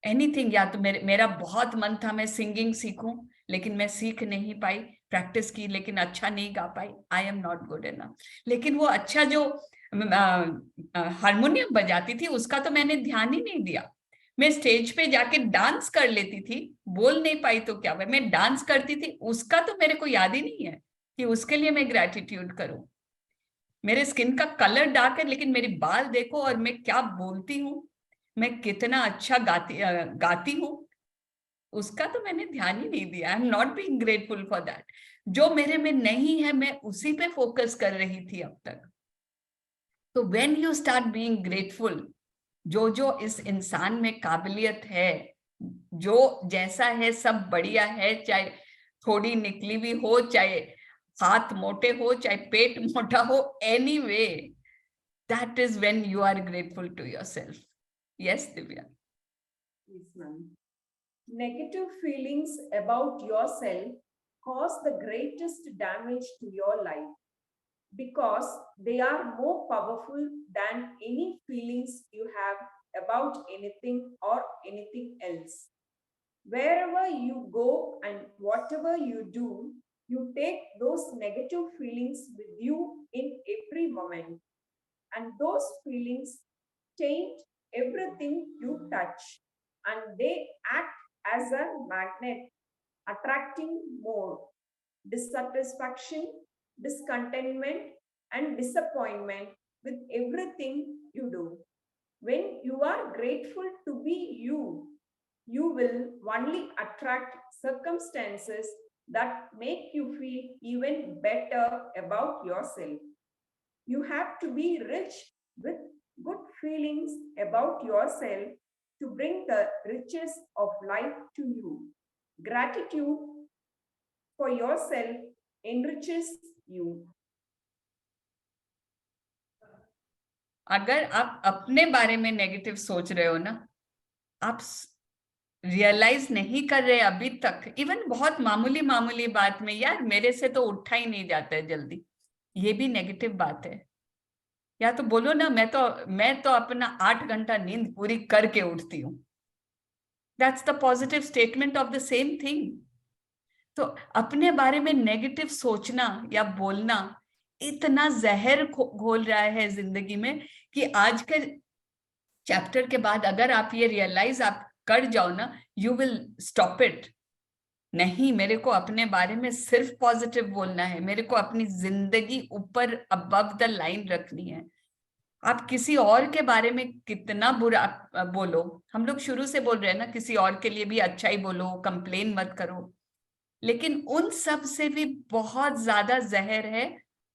Anything, या तो मेरा बहुत मन था मैं सिंगिंग सीखूं, लेकिन मैं सीख नहीं पाई, प्रैक्टिस की लेकिन अच्छा नहीं गा पाई, I am not good enough. लेकिन वो अच्छा जो हारमोनियम बजाती थी उसका तो मैंने ध्यान ही नहीं दिया. मैं स्टेज पे जाके डांस कर लेती थी, बोल नहीं पाई तो क्या हुआ, मैं डांस करती थी, उसका तो मेरे को याद ही नहीं है कि उसके लिए मैं ग्रेटिट्यूड करूं. मेरे स्किन का कलर डार्क है, लेकिन मेरी बाल देखो और मैं क्या बोलती हूँ, मैं कितना अच्छा गाती हूँ, उसका तो मैंने ध्यान ही नहीं दिया. आई am not being grateful for that. जो मेरे में नहीं है मैं उसी पे फोकस कर रही थी अब तक. तो when you start being grateful, जो इस इंसान में काबिलियत है, जो जैसा है सब बढ़िया है, चाहे थोड़ी निकली हुई हो, चाहे हाथ मोटे हो, चाहे पेट मोटा हो, anyway, that is when you are grateful to yourself. Yes, Divya. Yes, ma'am. Negative feelings about yourself cause the greatest damage to your life because they are more powerful than any feelings you have about anything or anything else. Wherever you go and whatever you do, you take those negative feelings with you in every moment. And those feelings change everything you touch, and they act as a magnet, attracting more dissatisfaction, discontentment, and disappointment with everything you do. When you are grateful to be you, you will only attract circumstances that make you feel even better about yourself. You have to be rich with good feelings about yourself to bring the riches of life to you. Gratitude for yourself enriches you. अगर आप अपने बारे में negative सोच रहे हो ना, आप रियलाइज नहीं कर रहे अभी तक, इवन बहुत मामूली मामूली बात में, यार मेरे से तो उठा ही नहीं जाता है जल्दी, ये भी नेगेटिव बात है. या तो बोलो ना, मैं तो अपना 8 घंटा नींद पूरी करके उठती हूँ. That's the positive statement of the same thing. तो अपने बारे में नेगेटिव सोचना या बोलना इतना जहर घोल रहा है जिंदगी में कि आज के चैप्टर के बाद अगर आप ये रियलाइज आप कर जाओ ना, यू विल स्टॉप इट. नहीं, मेरे को अपने बारे में सिर्फ पॉजिटिव बोलना है, मेरे को अपनी जिंदगी ऊपर अबव द लाइन रखनी है. आप किसी और के बारे में कितना बुरा बोलो, हम लोग शुरू से बोल रहे हैं ना, किसी और के लिए भी अच्छा ही बोलो, कंप्लेन मत करो, लेकिन उन सब से भी बहुत ज्यादा जहर है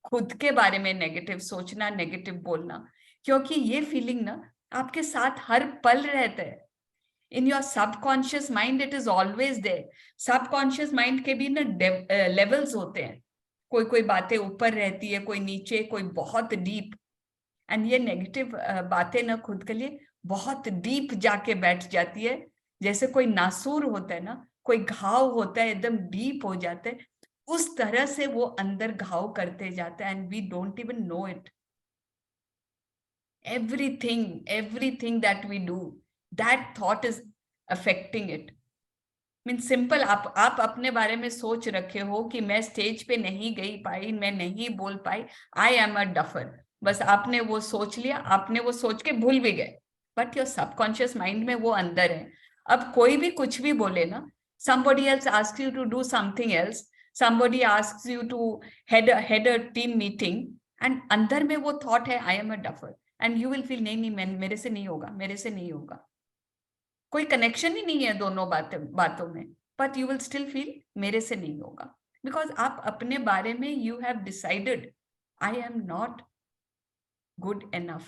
खुद के बारे में नेगेटिव सोचना, नेगेटिव बोलना. क्योंकि ये फीलिंग ना आपके साथ हर पल रहता है. In your subconscious mind it is always there. Subconscious mind के भी ना लेवल्स होते हैं, कोई बातें ऊपर रहती है, कोई नीचे, कोई बहुत डीप. एंड ये नेगेटिव बातें ना खुद के लिए बहुत डीप जाके बैठ जाती है, जैसे कोई नासूर होता है ना, कोई घाव होता है एकदम डीप हो जाता है, उस तरह से वो अंदर घाव करते जाता है and we don't even know it. Everything that we do, that thought is affecting it. Mean simple, आप अपने बारे में सोच रखे हो कि मैं स्टेज पे नहीं गई पाई, मैं नहीं बोल पाई, आई एम अ डफर. बस आपने वो सोच लिया, आपने वो सोच के भूल भी गए, बट योर सबकॉन्शियस माइंड में वो अंदर है. अब कोई भी कुछ भी बोले ना, somebody else asks you to do something else, somebody asks you to head a team meeting, and अंदर में वो thought है I am a duffer, and you will feel नहीं, मेरे से नहीं होगा. कोई कनेक्शन ही नहीं है दोनों बातों में, but you will still feel मेरे से नहीं होगा, बिकॉज आप अपने बारे में you have decided I am not good enough.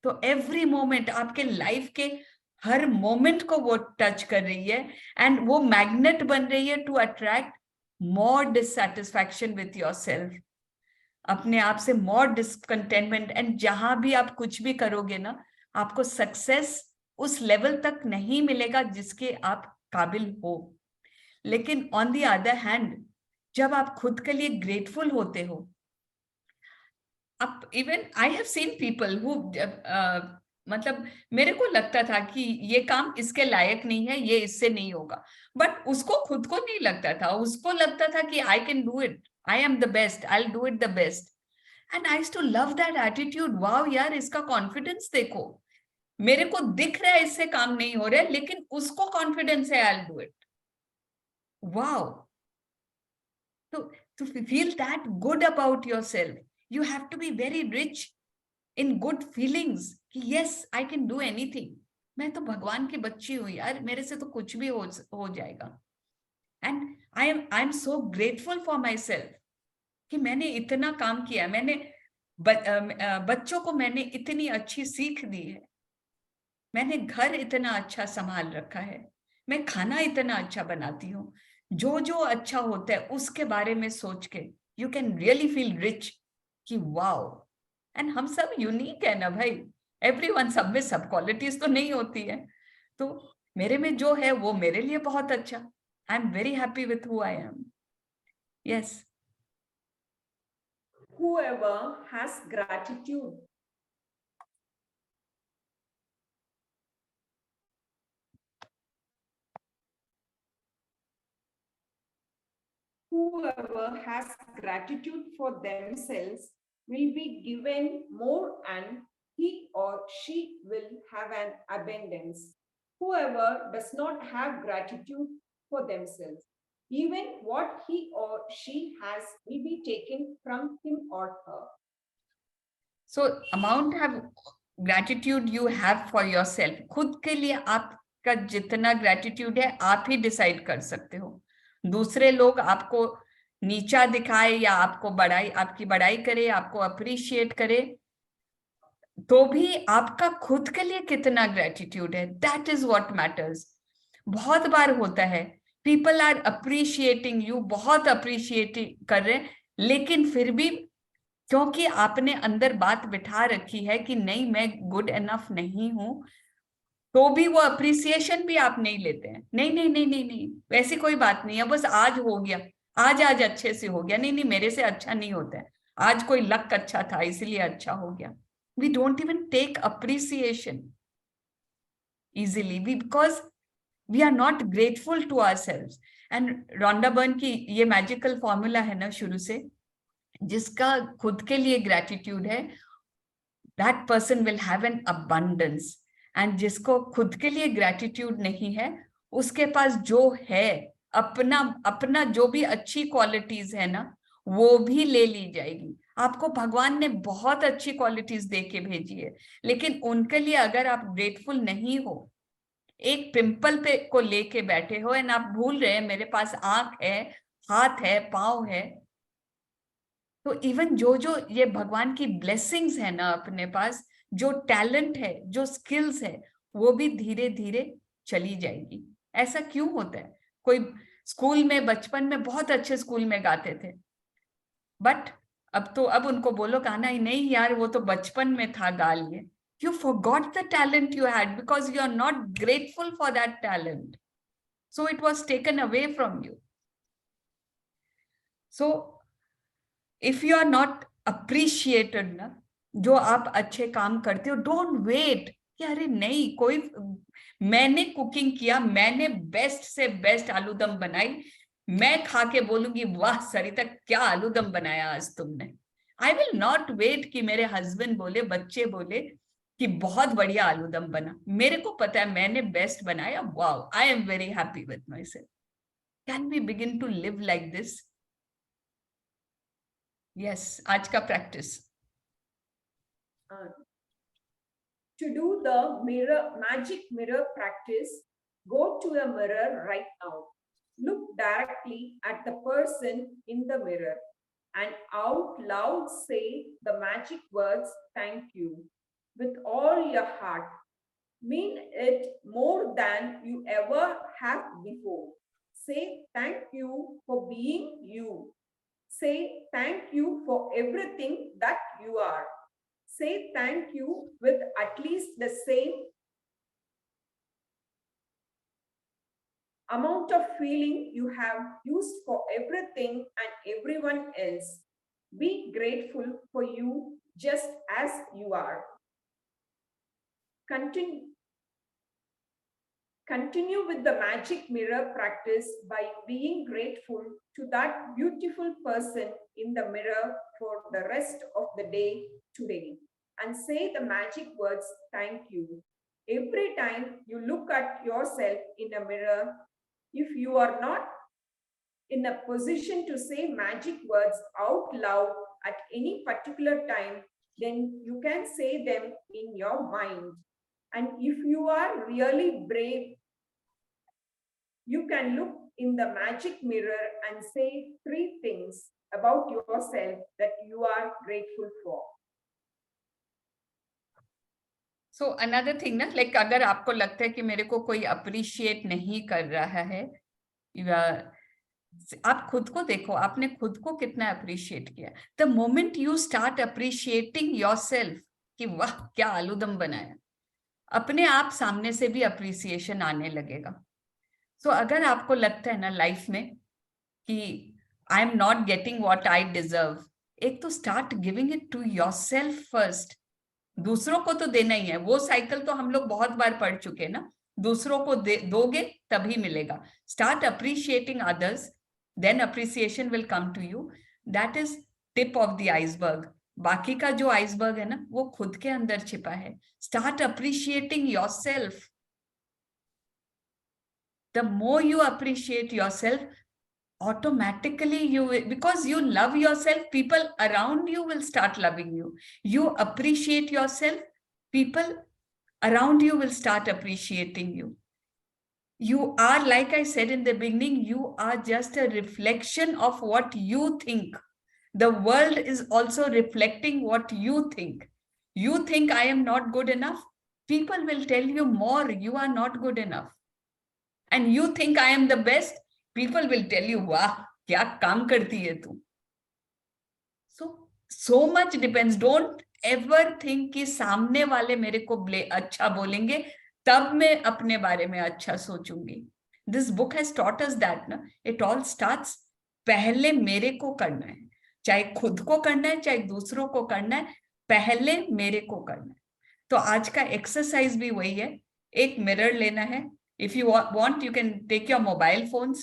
तो एवरी मोमेंट, आपके लाइफ के हर मोमेंट को वो टच कर रही है, एंड वो मैग्नेट बन रही है to attract more dissatisfaction with yourself, अपने आप से मोर डिसकंटेंटमेंट. एंड जहां भी आप कुछ भी करोगे ना, आपको सक्सेस उस लेवल तक नहीं मिलेगा जिसके आप काबिल हो. लेकिन ऑन द अदर हैंड, जब आप खुद के लिए ग्रेटफुल होते हो, अब even I have seen people who, मतलब मेरे को लगता था कि ये काम इसके लायक नहीं है, ये इससे नहीं होगा, बट उसको खुद को नहीं लगता था, उसको लगता था कि I can do it, I am the best, I will do it the best. And I used to love that attitude. Wow यार, इसका कॉन्फिडेंस देखो, मेरे को दिख रहा है इससे काम नहीं हो रहा है, लेकिन उसको कॉन्फिडेंस है आई will do it. Wow. to feel that good about yourself, you have to be very rich in good feelings कि yes, I can do anything. मैं तो भगवान की बच्ची हूँ यार, मेरे से तो कुछ भी हो जाएगा. And I am so grateful for myself कि मैंने इतना काम किया, मैंने बच्चों को मैंने इतनी अच्छी सीख दी है, मैंने घर इतना अच्छा संभाल रखा है, मैं खाना इतना अच्छा बनाती हूँ. जो जो अच्छा होता है उसके बारे में सोच के you can really feel rich कि वाओ. एंड हम सब यूनिक है ना भाई, एवरीवन, सब में सब क्वालिटीज तो नहीं होती है, तो मेरे में जो है वो मेरे लिए बहुत अच्छा. आई am very happy with who I am. Yes. Whoever has gratitude for themselves will be given more, and he or she will have an abundance. Whoever does not have gratitude for themselves, even what he or she has will be taken from him or her. So amount of gratitude you have for yourself, खुद के लिए आपका जितना gratitude है आप ही decide कर सकते हो. दूसरे लोग आपको नीचा दिखाए या आपकी बड़ाई करे, आपको अप्रिशिएट करे, तो भी आपका खुद के लिए कितना ग्रेटिट्यूड है, दैट इज व्हाट मैटर्स. बहुत बार होता है पीपल आर अप्रिशिएटिंग यू, बहुत अप्रिशिएट कर रहे हैं, लेकिन फिर भी क्योंकि आपने अंदर बात बिठा रखी है कि नहीं मैं गुड एनफ नहीं हूं, तो भी वो अप्रिसिएशन भी आप नहीं लेते हैं. नहीं, वैसी कोई बात नहीं है, बस आज हो गया, आज अच्छे से हो गया, नहीं मेरे से अच्छा नहीं होता है, आज कोई लक अच्छा था इसलिए अच्छा हो गया. We don't even take appreciation easily because we are not grateful to ourselves. And Rhonda Byrne की ये मैजिकल फॉर्मूला है ना शुरू से, जिसका खुद के लिए ग्रेटिट्यूड है, that person will have an abundance. And जिसको खुद के लिए ग्रेटिट्यूड नहीं है, उसके पास जो है अपना जो भी अच्छी क्वालिटीज है ना, वो भी ले ली जाएगी. आपको भगवान ने बहुत अच्छी क्वालिटीज दे के भेजी है, लेकिन उनके लिए अगर आप ग्रेटफुल नहीं हो, एक पिंपल पे को लेके बैठे हो एंड आप भूल रहे हैं मेरे पास आंख है, हाथ है, पाँव है, तो इवन जो ये भगवान की ब्लेसिंग्स है ना अपने पास, जो टैलेंट है, जो स्किल्स है, वो भी धीरे धीरे चली जाएगी. ऐसा क्यों होता है? कोई स्कूल में बचपन में बहुत अच्छे स्कूल में गाते थे, बट अब उनको बोलो गाना ही नहीं यार, वो तो बचपन में था गा लिए, You forgot the talent you had because you are not grateful for that talent. So it was taken away from you. So if you are not appreciated ना, जो आप अच्छे काम करते हो, don't wait कि अरे नहीं कोई, मैंने कुकिंग किया, मैंने बेस्ट से बेस्ट आलूदम बनाई, मैं खा के बोलूंगी वाह सरिता क्या आलूदम बनाया आज तुमने. आई विल नॉट वेट कि मेरे हस्बैंड बोले, बच्चे बोले कि बहुत बढ़िया आलूदम बना. मेरे को पता है मैंने बेस्ट बनाया, wow I am very happy with my self. Can we begin to live like this? Yes, आज का practice. To do the magic mirror practice, go to a mirror right now. Look directly at the person in the mirror and out loud say the magic words, thank you, with all your heart. Mean it more than you ever have before. Say thank you for being you. Say thank you for everything that you are. Say thank you with at least the same amount of feeling you have used for everything and everyone else. Be grateful for you just as you are. Continue with the magic mirror practice by being grateful to that beautiful person in the mirror for the rest of the day today, and say the magic words, thank you. Every time you look at yourself in a mirror, if you are not in a position to say magic words out loud at any particular time, then you can say them in your mind. And if you are really brave, you can look in the magic mirror and say 3 things about yourself that you are grateful for. So another thing ना, like अगर आपको लगता है कि मेरे को कोई appreciate नहीं कर रहा है, आप खुद को देखो, आपने खुद को कितना अप्रिशिएट किया. The moment you start appreciating yourself कि वाह क्या आलूदम बनाया, अपने आप सामने से भी अप्रिसिएशन आने लगेगा. सो अगर आपको लगता है ना लाइफ में कि I am not getting what I deserve, एक तो start giving it to yourself first. दूसरों को तो देना ही है, वो साइकिल तो हम लोग बहुत बार पढ़ चुके हैं ना, दूसरों को दोगे तभी मिलेगा. Start appreciating others, then appreciation will come to you. That is tip of the iceberg. बाकी का जो आइसबर्ग है ना वो खुद के अंदर छिपा है. Start appreciating yourself. The more you appreciate yourself, automatically you will, because you love yourself, people around you will start loving you. You appreciate yourself, people around you will start appreciating you. You are, like I said in the beginning, you are just a reflection of what you think. The world is also reflecting what you think. You think I am not good enough, people will tell you more, you are not good enough. And you think I am the best, people will tell you, वाह क्या काम करती है तू. So much depends. Don't ever think कि सामने वाले मेरे को अच्छा बोलेंगे तब मैं अपने बारे में अच्छा सोचूंगी. This book has taught us that ना, it all starts पहले मेरे को करना है, चाहे खुद को करना है चाहे दूसरों को करना है, पहले मेरे को करना है. तो आज का एक्सरसाइज भी वही है. एक मिरर लेना है. If you want, you can take your mobile phones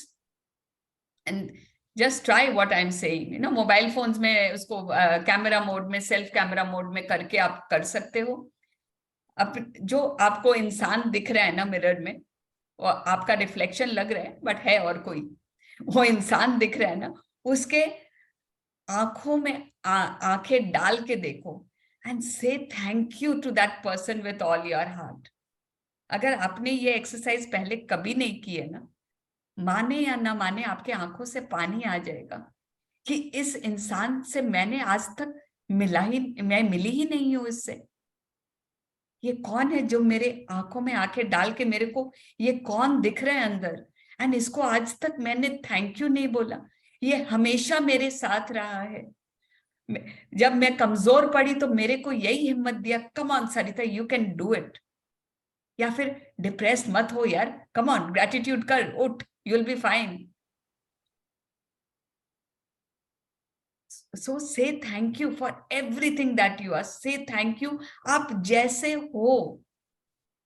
and just try what I'm saying. You know, mobile phones में उसको कैमरा मोड में, सेल्फ कैमरा मोड में करके आप कर सकते हो. अब जो आपको इंसान दिख रहा है ना मिरर में, वो आपका रिफ्लेक्शन लग रहा है बट है और कोई, वो इंसान दिख रहा है ना, उसके आंखों में आंखें डाल के देखो and say thank you to that person with all your heart. अगर आपने ये एक्सरसाइज पहले कभी नहीं की है ना, माने या ना माने आपके आंखों से पानी आ जाएगा कि इस इंसान से मैंने आज तक मैं मिली ही नहीं हूं इससे. ये कौन है जो मेरे आंखों में आंखें डाल के मेरे को, ये कौन दिख रहा है अंदर, एंड इसको आज तक मैंने थैंक यू नहीं बोला. ये हमेशा मेरे साथ रहा है. जब मैं कमजोर पड़ी तो मेरे को यही हिम्मत दिया, come on Sarita you can do it. या फिर डिप्रेस मत हो यार, कम ऑन ग्रेटिट्यूड कर, उठ, you will be fine. So say thank you for everything that you are. Say thank you. आप जैसे हो,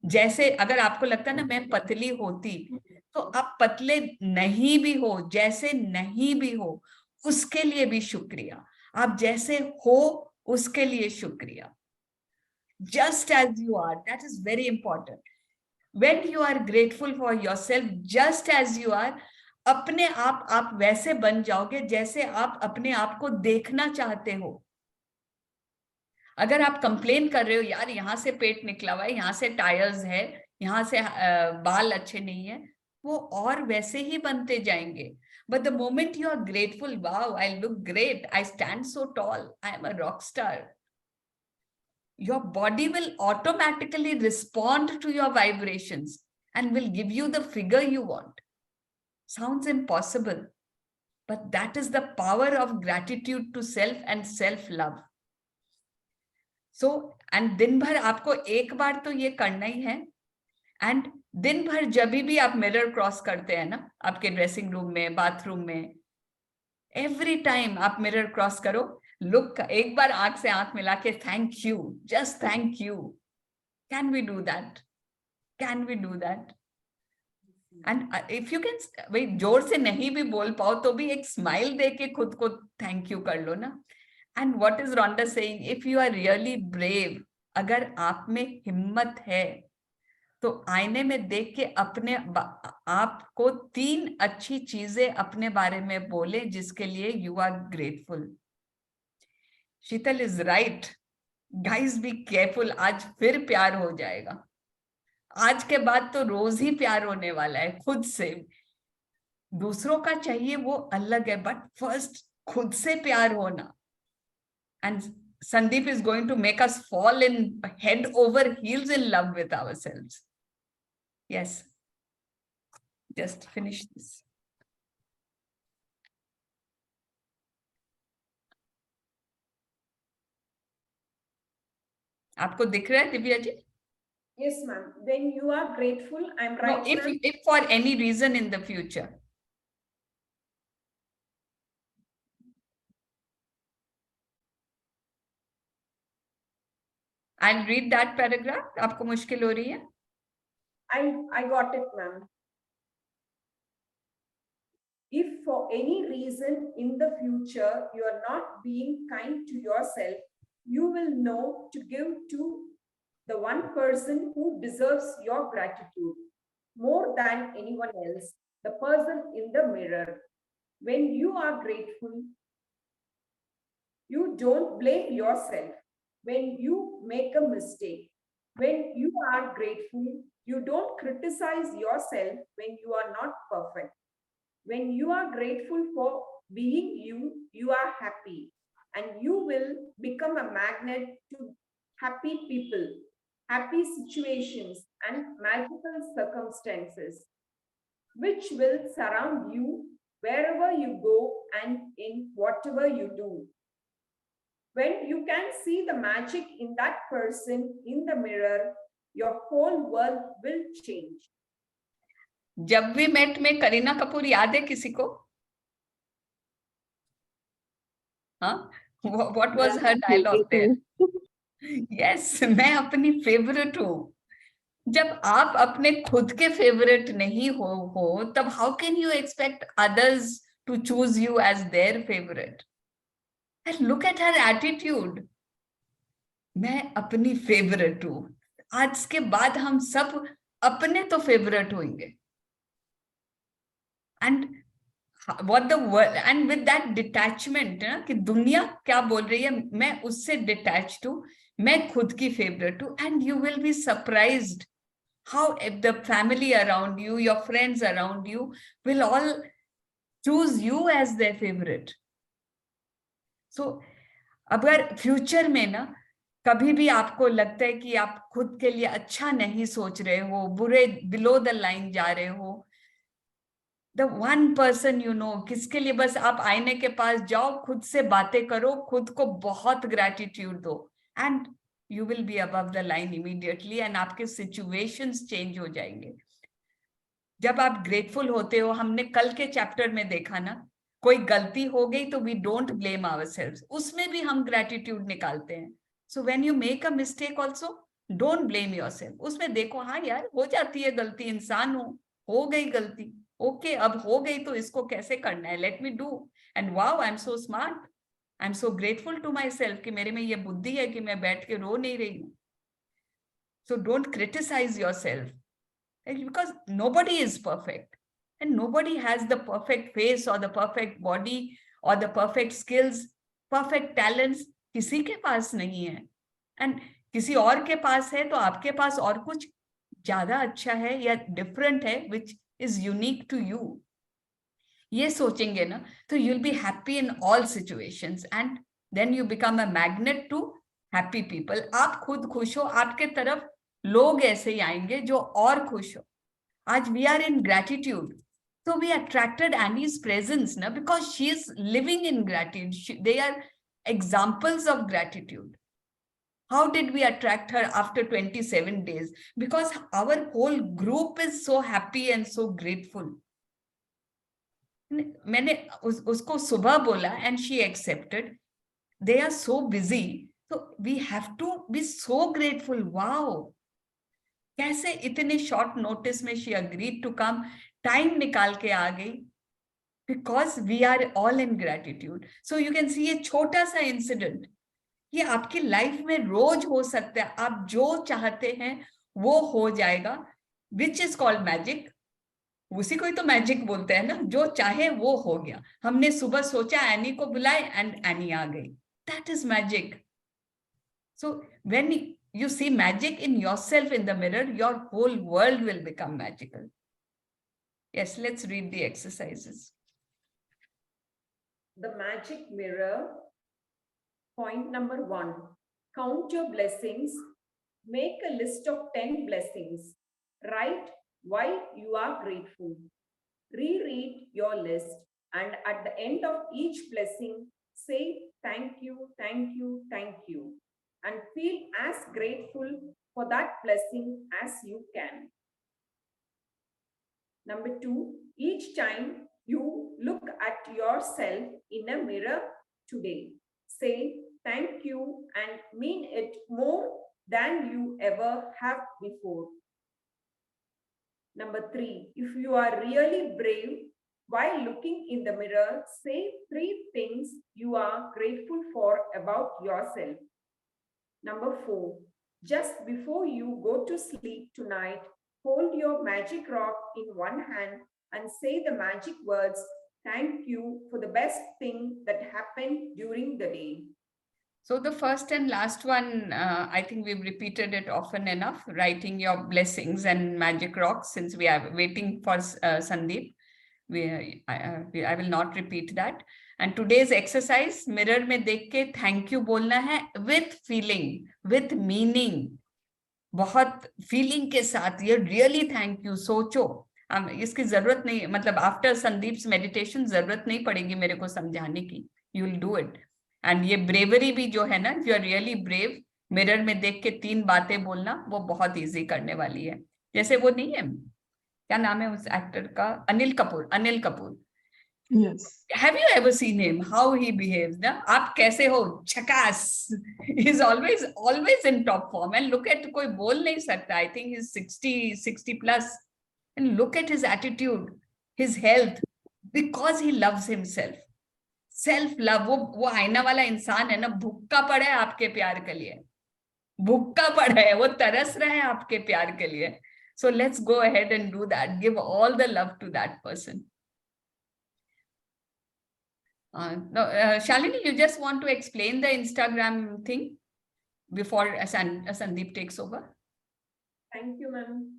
जैसे अगर आपको लगता है ना मैं पतली होती, तो आप पतले नहीं भी हो, जैसे नहीं भी हो उसके लिए भी शुक्रिया। आप जैसे हो उसके लिए शुक्रिया। Just as you are, that is very important. When you are grateful for yourself, just as you are, अपने आप वैसे बन जाओगे जैसे आप अपने आप को देखना चाहते हो। अगर आप कंप्लेन कर रहे हो यार यहाँ से पेट निकला हुआ है, यहाँ से टायर्स है, यहाँ से बाल अच्छे नहीं है, वो और वैसे ही बनते जाएंगे। But the moment you are grateful, wow, I look great, I stand so tall, I am a rock star, your body will automatically respond to your vibrations and will give you the figure you want. Sounds impossible, but that is the power of gratitude to self and self-love. So, and दिन भर आपको एक बार तो ये करना ही है, and दिन भर जब भी आप मिरर क्रॉस करते हैं ना, आपके ड्रेसिंग रूम में, बाथरूम में, एवरी टाइम आप मिरर क्रॉस करो, लुक, एक बार आंख से आंख मिला के thank you, just thank you. Can we do that? Can we do that? And if you can, भाई जोर से नहीं भी बोल पाओ तो भी एक स्माइल दे के खुद को थैंक यू कर लो ना। And what is Rhonda saying, if you are really brave, अगर आप में हिम्मत है तो आईने में देख के अपने आप को 3 अच्छी चीजें अपने बारे में बोले जिसके लिए you are grateful. Sheetal is right, guys be careful, आज फिर प्यार हो जाएगा। आज के बाद तो रोज ही प्यार होने वाला है खुद से। दूसरों का चाहिए वो अलग है, बट फर्स्ट खुद से प्यार होना। And Sandeep is going to make us fall in head over heels in love with ourselves. Yes, just finish this. आपको दिख रहा है Divya ji? Yes, ma'am. When you are grateful, I'm right. No, if for any reason in the future. I'll read that paragraph. आपको मुश्किल हो रही है? I got it, ma'am. If for any reason in the future you are not being kind to yourself, you will know to give to the one person who deserves your gratitude more than anyone else, the person in the mirror. When you are grateful, you don't blame yourself when you make a mistake. When you are grateful, you don't criticize yourself when you are not perfect. When you are grateful for being you, you are happy, and you will become a magnet to happy people, happy situations, and magical circumstances, which will surround you wherever you go and in whatever you do. When you can see the magic in that person in the mirror, your whole world will change. जब we met में करीना कपूर याद है किसी को? हाँ, what was her dialogue there? Yes, मैं अपनी favourite हूँ। जब आप अपने खुद के फेवरेट नहीं हो तब how can you expect others to choose you as their favourite? And look at her attitude. मैं अपनी फेवरेट हूँ। आज के बाद हम सब अपने तो फेवरेट होंगे। And what the world, and with that detachment, ना कि दुनिया क्या बोल रही है मैं उससे डिटैच्ड हूँ, मैं खुद की फेवरेट हूँ। And you will be surprised how the family around you, your friends around you will all choose you as their favorite. So, अगर फ्यूचर में ना कभी भी आपको लगता है कि आप खुद के लिए अच्छा नहीं सोच रहे हो, बुरे बिलो द लाइन जा रहे हो, The one person you know, किसके लिए बस आप आईने के पास जाओ, खुद से बातें करो, खुद को बहुत ग्रैटिट्यूड दो, and you will be above the line immediately, and आपके situations change हो जाएंगे. जब आप grateful होते हो, हमने कल के चैप्टर में देखा ना, कोई गलती हो गई तो we don't blame ourselves, उसमें भी हम gratitude निकालते हैं. So when you make a mistake also, don't blame yourself. उसमें देखो, हाँ यार हो जाती है गलती, इंसान हो गई गलती, ओके अब हो गई तो इसको कैसे करना है, let me do, and wow I am so smart, I am so grateful to myself कि मेरे में ये बुद्धि है कि मैं बैठ के रो नहीं रही हूँ. So don't criticise yourself, because nobody is perfect and nobody has the perfect face or the perfect body or the perfect skills, perfect talents किसी के पास नहीं है. एंड किसी और के पास है तो आपके पास और कुछ ज्यादा अच्छा है या डिफरेंट है which is unique to you. ये सोचेंगे ना तो you'll be happy in all situations and then you become a magnet to happy people. आप खुद खुश हो, आपके तरफ लोग ऐसे ही आएंगे जो और खुश हो. आज we are in gratitude, so we attracted Annie's presence na, because she is living in gratitude. They are examples of gratitude. How did we attract her after 27 days? Because our whole group is so happy and so grateful. मैंने उसको सुबह बोला and she accepted. They are so busy, so we have to be so grateful. Wow! कैसे इतने short notice में she agreed to come, time निकाल के आ गई, because we are all in gratitude. So you can see ये छोटा सा incident, ये आपकी लाइफ में रोज हो सकता है. आप जो चाहते हैं वो हो जाएगा, विच इज कॉल्ड मैजिक. उसी को ही तो मैजिक बोलते हैं ना, जो चाहे वो हो गया. हमने सुबह सोचा एनी को बुलाए एंड एनी आ गई, that is magic. So when you see magic in yourself in the mirror, your whole world will become magical. Yes, let's read the exercises. The magic mirror. Point number 1, count your blessings. Make a list of 10 blessings. Write why you are grateful. Reread your list and at the end of each blessing, say thank you, thank you, thank you, and feel as grateful for that blessing as you can. Number 2, each time you look at yourself in a mirror today, say thank you and mean it more than you ever have before. Number 3, if you are really brave, while looking in the mirror, say 3 things you are grateful for about yourself. Number 4, just before you go to sleep tonight, hold your magic rock in one hand and say the magic words, thank you for the best thing that happened during the day. So the first and last one, I think we've repeated it often enough, writing your blessings and magic rocks, since we are waiting for Sandeep. I will not repeat that. And today's exercise, mirror में देख के thank you बोलना है with feeling, with meaning. बहुत feeling के साथ, ये really thank you, सोचो. इसकी जरूरत नहीं, मतलब after Sandeep's meditation जरूरत नहीं पड़ेगी मेरे को समझाने की. You will do it. And ये bravery भी जो है ना, if you are really brave, mirror में देख के 3 बातें बोलना, वो बहुत easy करने वाली है. जैसे वो नहीं है, क्या नाम है उस एक्टर का, Anil Kapoor. Yes. Have you ever seen him, how he behaves ना? आप कैसे हो, झकास. He is always in top form. And look at, कोई बोल नहीं सकता. I think he's 60 plus. And look at his attitude, his health, because he loves himself. Self love, वो आईना वाला इंसान है ना, भुक्का पड़ा है आपके प्यार के लिए, भुक्का पड़ा है, वो तरस रहा है आपके प्यार के लिए. So let's go ahead and do that. Give all the love to that person. Shalini, you just want to explain the Instagram thing before Sandeep takes over? Thank you, ma'am.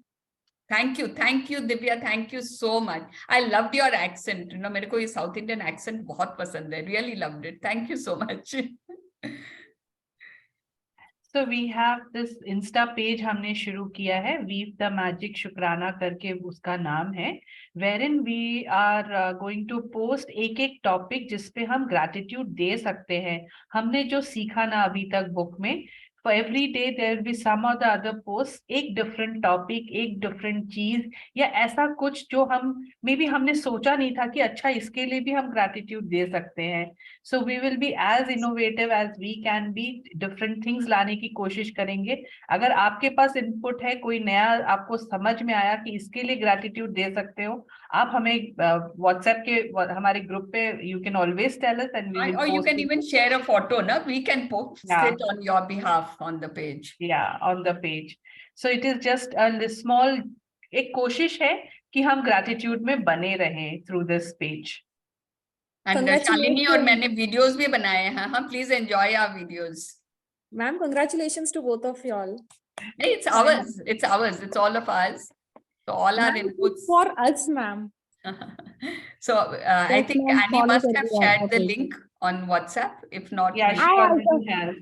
Thank you, Divya. Thank you so much. I loved your accent. You know, मेरे को ये South Indian accent बहुत पसंद है. Really loved it. Thank you so much. So we have this Insta page हमने शुरू किया है, Weave the Magic शुक्राना करके उसका नाम है, wherein we are going to post एक एक टॉपिक जिसपे हम gratitude दे सकते हैं. हमने जो सीखा ना अभी तक बुक में, for every day there will be some or the other posts, एक different topic, एक different चीज या ऐसा कुछ जो हम maybe हमने सोचा नहीं था कि अच्छा इसके लिए भी हम gratitude दे सकते हैं. So we will be as innovative as we can be, different things लाने की कोशिश करेंगे. अगर आपके पास input है, कोई नया आपको समझ में आया कि इसके लिए gratitude दे सकते हो, आप हमें WhatsApp के हमारे ग्रुप पे you can always tell us and we will Or you post can it. even share a photo, no? We can post Yeah. it on your behalf on the page. Yeah, on the page. So it is just a small, एक कोशिश है कि हम gratitude में बने रहें through this page. And Shalini और मैंने videos भी बनाए हैं. हाँ, please enjoy our videos. Ma'am, congratulations to both of y'all. Hey, it's ours. It's ours. It's all of ours. So all our Ma'am, inputs. for us, ma'am. So I Yes, think ma'am, Annie follow must the have video. shared the Okay. link on WhatsApp. If not, Yeah, we- she already has.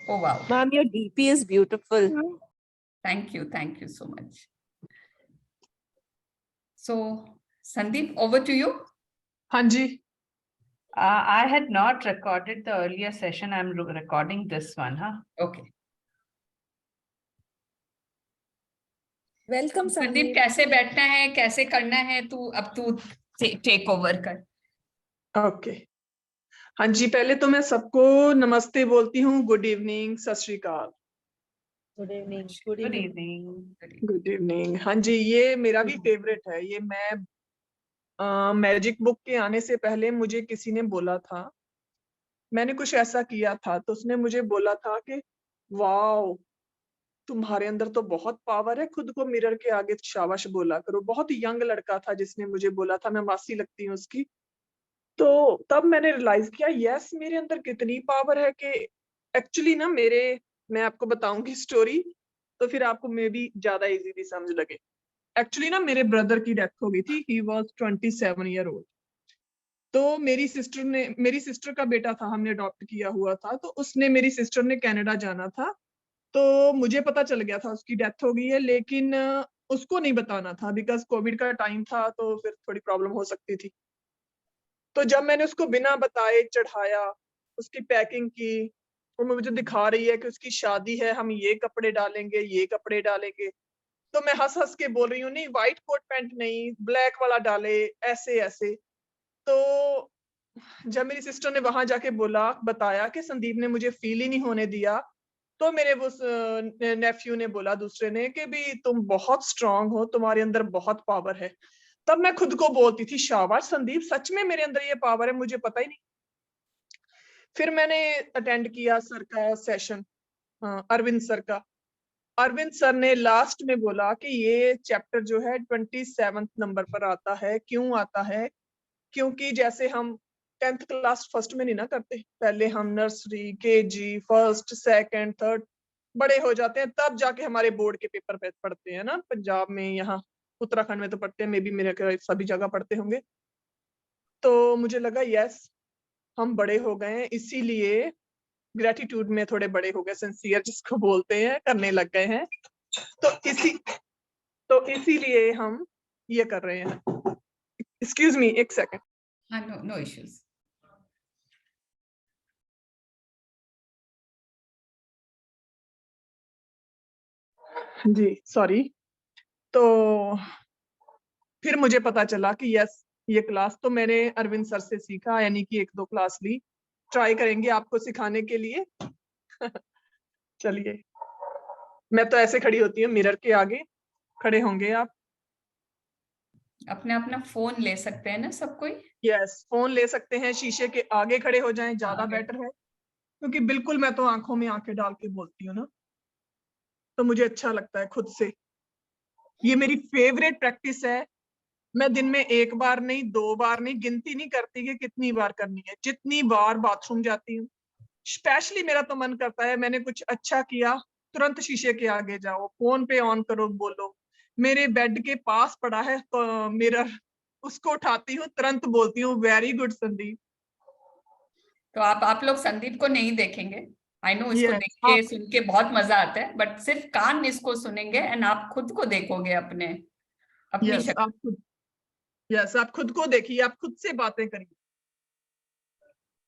Oh wow. Ma'am, your DP is beautiful. Thank you. Thank you so much. So Sandeep, over to you. Hanji. I had not recorded the earlier session. I'm recording this one, huh? Okay. Welcome, Sandeep, Sandeep. कैसे बैठना है, कैसे करना है, तू take over कर. Okay हाँ जी, पहले तो मैं सबको नमस्ते बोलती हूँ. गुड इवनिंग, सत श्री अकाल. Good evening. Good evening. Good evening. हाँ जी, ये मेरा भी फेवरेट है. ये मैं मैजिक बुक के आने से पहले मुझे किसी ने बोला था, मैंने कुछ ऐसा किया था तो उसने मुझे बोला था कि वाओ, तुम्हारे अंदर तो बहुत पावर है, खुद को मिरर के आगे शाबाश बोला करो. बहुत यंग लड़का था जिसने मुझे बोला था, मैं मासी लगती हूँ उसकी. तो तब मैंने रियलाइज किया, यस, मेरे अंदर कितनी पावर है कि एक्चुअली ना मैं आपको बताऊंगी स्टोरी तो फिर आपको मे भी ज्यादा इजीली समझ लगे. एक्चुअली ना मेरे ब्रदर की डेथ हो गई थी. He was 27 year old. तो मेरी सिस्टर का बेटा था, हमने अडॉप्ट किया हुआ था. तो उसने, मेरी सिस्टर ने कनाडा जाना था, तो मुझे पता चल गया था उसकी डेथ हो गई है, लेकिन उसको नहीं बताना था बिकॉज कोविड का टाइम था, तो फिर थोड़ी प्रॉब्लम हो सकती थी. तो जब मैंने उसको बिना बताए चढ़ाया, उसकी पैकिंग की, और मुझे दिखा रही है कि उसकी शादी है, हम ये कपड़े डालेंगे, ये कपड़े डालेंगे, तो मैं हंस हंस के बोल रही हूँ, नहीं व्हाइट कोट पैंट नहीं, ब्लैक वाला डाले, ऐसे ऐसे. तो जब मेरी सिस्टर ने वहां जाके बताया कि संदीप ने मुझे फील ही नहीं होने दिया, तो मेरे वो नेफ्यू ने बोला, दूसरे ने, कि भी तुम बहुत स्ट्रांग हो, तुम्हारे अंदर बहुत पावर है. तब मैं खुद को बोलती थी, शाबाश संदीप, सच में मेरे अंदर ये पावर है, मुझे पता ही नहीं. फिर मैंने अटेंड किया सर का सेशन, अरविंद सर का. अरविंद सर ने लास्ट में बोला कि ये चैप्टर जो है 27 नंबर पर आता है. क्यों आता है? क्योंकि जैसे हम 10th क्लास फर्स्ट में नहीं ना करते, पहले हम nursery, KG, first, second, third, बड़े हो जाते हैं तब जाके हमारे बोर्ड के पेपर पढ़ते हैं ना. पंजाब में, यहाँ उत्तराखंड में तो पढ़ते हैं, मे भी मेरे ख्याल सभी जगह पढ़ते होंगे. तो मुझे लगा यस, हम बड़े हो गए हैं, इसीलिए ग्रेटिट्यूड में थोड़े बड़े हो गए, सिंसियर जिसको बोलते हैं, करने लग गए हैं. तो इसीलिए हम ये कर रहे हैं. एक्सक्यूज मी, एक सेकंड. हाँ, नो इश्यूज. जी सॉरी. तो फिर मुझे पता चला कि यस, ये क्लास तो मैंने अरविंद सर से सीखा, यानी कि 1-2 क्लास ली. ट्राई करेंगे आपको सिखाने के लिए. चलिए, मैं तो ऐसे खड़ी होती हूँ, मिरर के आगे खड़े होंगे आप. अपना फोन ले सकते हैं ना सब कोई? यस, फोन ले सकते हैं, शीशे के आगे खड़े हो जाएं, ज्यादा बेटर है, क्योंकि बिल्कुल मैं तो आंखों में आंखें डाल के बोलती हूँ ना, तो मुझे अच्छा लगता है खुद से. ये मेरी फेवरेट प्रैक्टिस है. मैं दिन में 1 बार नहीं, 2 बार नहीं, गिनती नहीं करती कि कितनी बार करनी है. जितनी बार बाथरूम जाती हूँ, स्पेशली मेरा तो मन करता है, मैंने कुछ अच्छा किया, तुरंत शीशे के आगे जाओ, फोन पे ऑन करो, बोलो. मेरे बेड के पास पड़ा है तो मिरर, उसको उठाती हूँ, तुरंत बोलती हूँ, वेरी गुड संदीप. तो आप लोग संदीप को नहीं देखेंगे, आई नो इसको Yes, देख के आप सुन के बहुत मजा आता है, बट सिर्फ कान इसको सुनेंगे एंड आप खुद को देखोगे अपनी यस शक्ति। आप खुद आप खुद को देखिए, आप खुद से बातें करिए।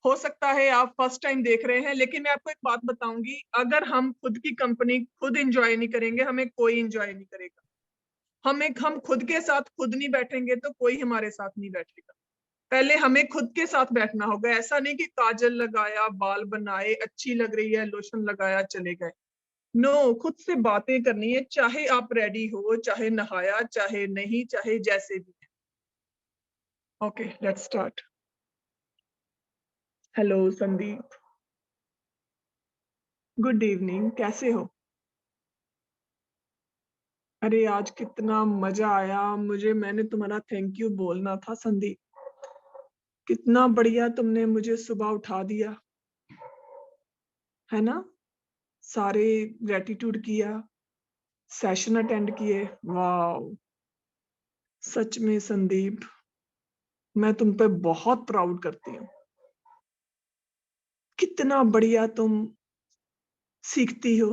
हो सकता है आप फर्स्ट टाइम देख रहे हैं, लेकिन मैं आपको एक बात बताऊंगी, अगर हम खुद की कंपनी खुद एंजॉय नहीं करेंगे, हमें कोई एंजॉय नहीं करेगा। हम खुद के साथ खुद नहीं बैठेंगे तो कोई हमारे साथ नहीं बैठेगा। पहले हमें खुद के साथ बैठना होगा। ऐसा नहीं कि काजल लगाया, बाल बनाए, अच्छी लग रही है, लोशन लगाया, चले गए। नो, खुद से बातें करनी है, चाहे आप रेडी हो, चाहे नहाया, चाहे नहीं, चाहे जैसे भी। Okay, let's start. Hello Sandeep, good evening, कैसे हो? अरे आज कितना मजा आया मुझे, मैंने तुम्हारा थैंक यू बोलना था संदीप। कितना बढ़िया तुमने मुझे सुबह उठा दिया, है ना? सारे ग्रेटिट्यूड किया, सेशन अटेंड किए। वाह, सच में संदीप, मैं तुम पे बहुत प्राउड करती हूँ। कितना बढ़िया तुम सीखती हो,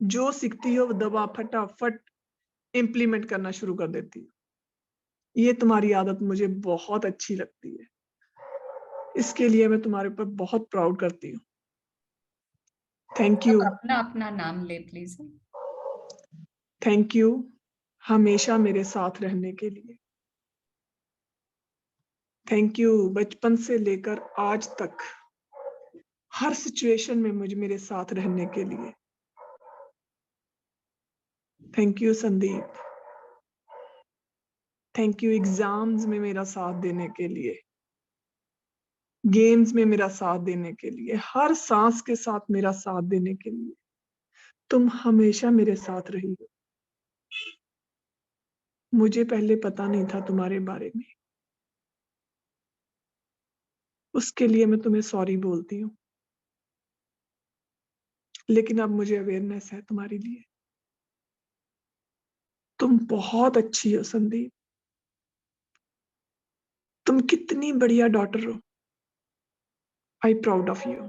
जो सीखती हो दबा फटाफट इम्प्लीमेंट करना शुरू कर देती हो। ये तुम्हारी आदत मुझे बहुत अच्छी लगती है, इसके लिए मैं तुम्हारे ऊपर बहुत प्राउड करती हूँ। Thank you. अपना अपना नाम ले प्लीज। थैंक यू हमेशा मेरे साथ रहने के लिए। थैंक यू बचपन से लेकर आज तक हर सिचुएशन में मेरे साथ रहने के लिए। Thank you Sandeep. Thank you exams में मेरा साथ देने के लिए, गेम्स में मेरा साथ देने के लिए, हर सांस के साथ मेरा साथ देने के लिए। तुम हमेशा मेरे साथ रही हो। मुझे पहले पता नहीं था तुम्हारे बारे में, उसके लिए मैं तुम्हें सॉरी बोलती हूँ, लेकिन अब मुझे अवेयरनेस है तुम्हारे लिए। तुम बहुत अच्छी हो संदीप, तुम कितनी बढ़िया डॉटर हो। आई प्राउड ऑफ यू।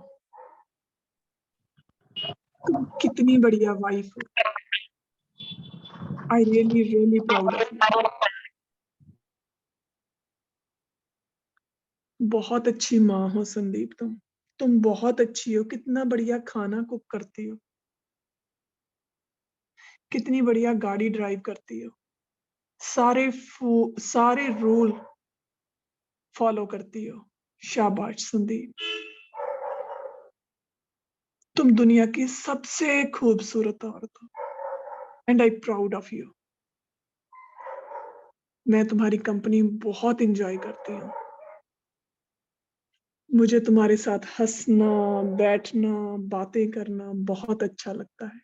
तुम कितनी बढ़िया वाइफ हो। I really really proud of you. बहुत अच्छी माँ हो संदीप तुम बहुत अच्छी हो। कितना बढ़िया खाना कुक करती हो, कितनी बढ़िया गाड़ी ड्राइव करती हो, सारे रूल फॉलो करती हो। शाबाश संदीप, तुम दुनिया की सबसे खूबसूरत औरत हो and I proud of you. मैं तुम्हारी कंपनी बहुत इंजॉय करती हूँ। मुझे तुम्हारे साथ हंसना, बैठना, बातें करना बहुत अच्छा लगता है।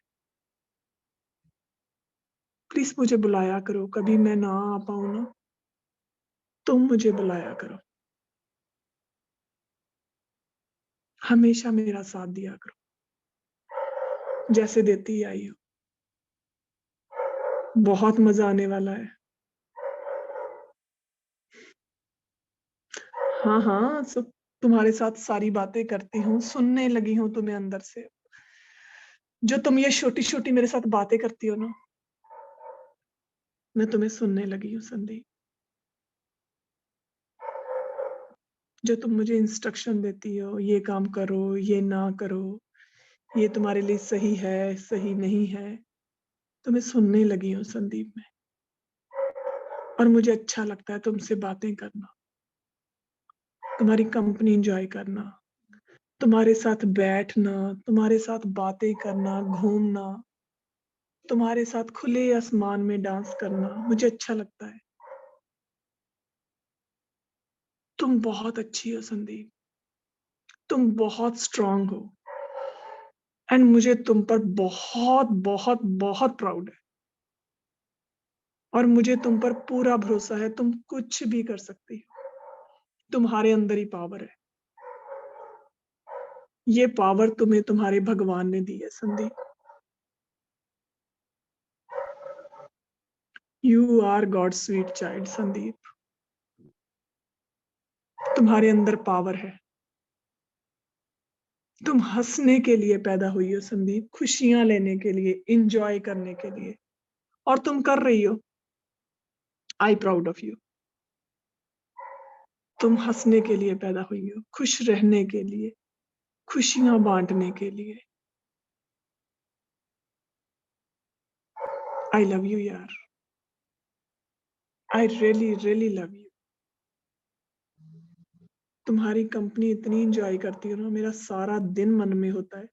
प्लीज मुझे बुलाया करो, कभी मैं ना आ पाऊँ ना, तुम मुझे बुलाया करो। हमेशा मेरा साथ दिया करो जैसे देती आई हो। बहुत मजा आने वाला है। हाँ हाँ, सब तुम्हारे साथ सारी बातें करती हूँ, सुनने लगी हूँ तुम्हें अंदर से। जो तुम ये छोटी छोटी मेरे साथ बातें करती हो ना, मैं तुम्हें सुनने लगी हूँ संदीप। जो तुम मुझे इंस्ट्रक्शन देती हो, ये काम करो, ये ना करो, ये तुम्हारे लिए सही है, सही नहीं है, तुम्हें सुनने लगी हूँ संदीप में। और मुझे अच्छा लगता है तुमसे बातें करना, तुम्हारी कंपनी एंजॉय करना, तुम्हारे साथ बैठना, तुम्हारे साथ बातें करना, घूमना, तुम्हारे साथ खुले आसमान में डांस करना मुझे अच्छा लगता है। तुम बहुत अच्छी हो संदीप, तुम बहुत स्ट्रांग हो एंड मुझे तुम पर बहुत बहुत बहुत प्राउड है। और मुझे तुम पर पूरा भरोसा है, तुम कुछ भी कर सकती हो। तुम्हारे अंदर ही पावर है। ये पावर तुम्हें तुम्हारे भगवान ने दी है Sandeep. You are God sweet child Sandeep. तुम्हारे अंदर पावर है, तुम हंसने के लिए पैदा हुई हो संदीप, खुशियां लेने के लिए, इंजॉय करने के लिए, और तुम कर रही हो। आई प्राउड ऑफ यू। तुम हंसने के लिए पैदा हुई हो, खुश रहने के लिए, खुशियां बांटने के लिए। आई लव यू यार, I really really love you. तुम्हारी कंपनी इतनी इंजॉय करती हो ना, मेरा सारा दिन मन में होता है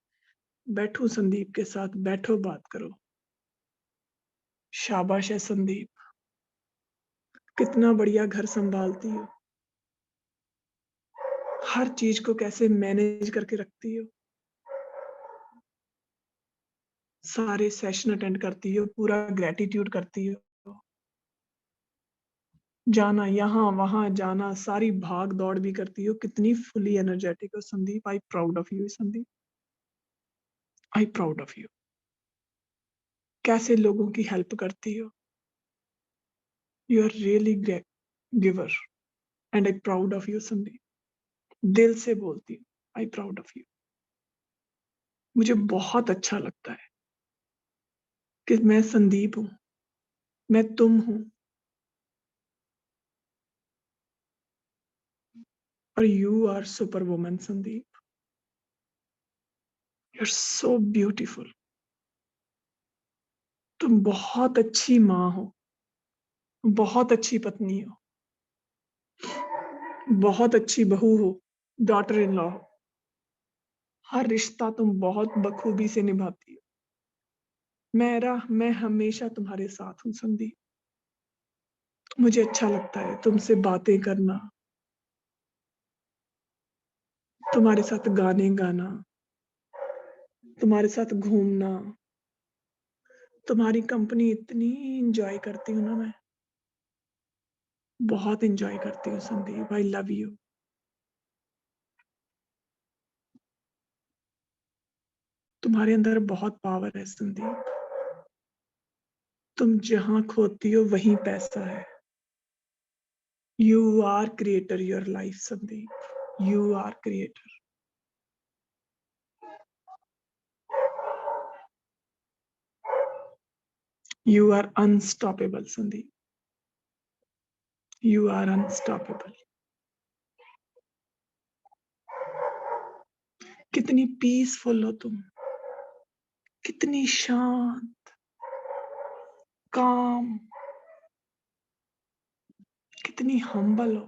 बैठो संदीप के साथ, बैठो बात करो। शाबाश है संदीप, कितना बढ़िया घर संभालती हो, हर चीज को कैसे मैनेज करके रखती हो, सारे सेशन अटेंड करती हो, पूरा ग्रेटिट्यूड करती हो, जाना यहाँ वहां जाना, सारी भाग दौड़ भी करती हो, कितनी फुली एनर्जेटिक हो Sandeep. I proud of you Sandeep, I proud of you. कैसे लोगों की हेल्प करती हो, you are really great giver and I proud of you Sandeep. दिल से बोलती हूँ, आई प्राउड ऑफ यू। मुझे बहुत अच्छा लगता है कि मैं संदीप हूं, मैं तुम हूं, और you are super woman Sandeep. You are so beautiful. तुम बहुत अच्छी माँ हो, बहुत अच्छी पत्नी हो, बहुत अच्छी बहू हो, डॉटर इन लॉ हो। हर रिश्ता तुम बहुत बखूबी से निभाती हो। मैं हमेशा तुम्हारे साथ हूं संदीप। मुझे अच्छा लगता है तुमसे बातें करना, तुम्हारे साथ गाने गाना, तुम्हारे साथ घूमना। तुम्हारी कंपनी इतनी इंजॉय करती हूँ ना मैं, बहुत इंजॉय करती हूँ संदीप। I love you. तुम्हारे अंदर बहुत पावर है संदीप। तुम जहां खोती हो वहीं पैसा है। You are creator your life Sandeep, you are creator. You are unstoppable Sandeep, you are unstoppable. कितनी पीसफुल हो तुम, कितनी शांत, काम, कितनी हम्बल हो।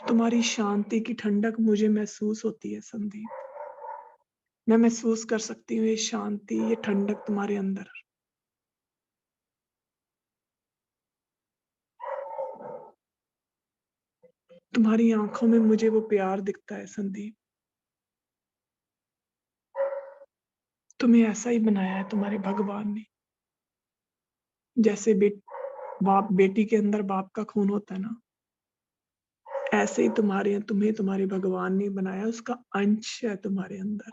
तुम्हारी शांति की ठंडक मुझे महसूस होती है संदीप। मैं महसूस कर सकती हूँ ये शांति, ये ठंडक तुम्हारे अंदर। तुम्हारी आंखों में मुझे वो प्यार दिखता है संदीप। तुम्हें ऐसा ही बनाया है तुम्हारे भगवान ने। जैसे बाप बेटी के अंदर बाप का खून होता है ना, ऐसे ही तुम्हें तुम्हारे भगवान ने बनाया, उसका अंश है तुम्हारे अंदर,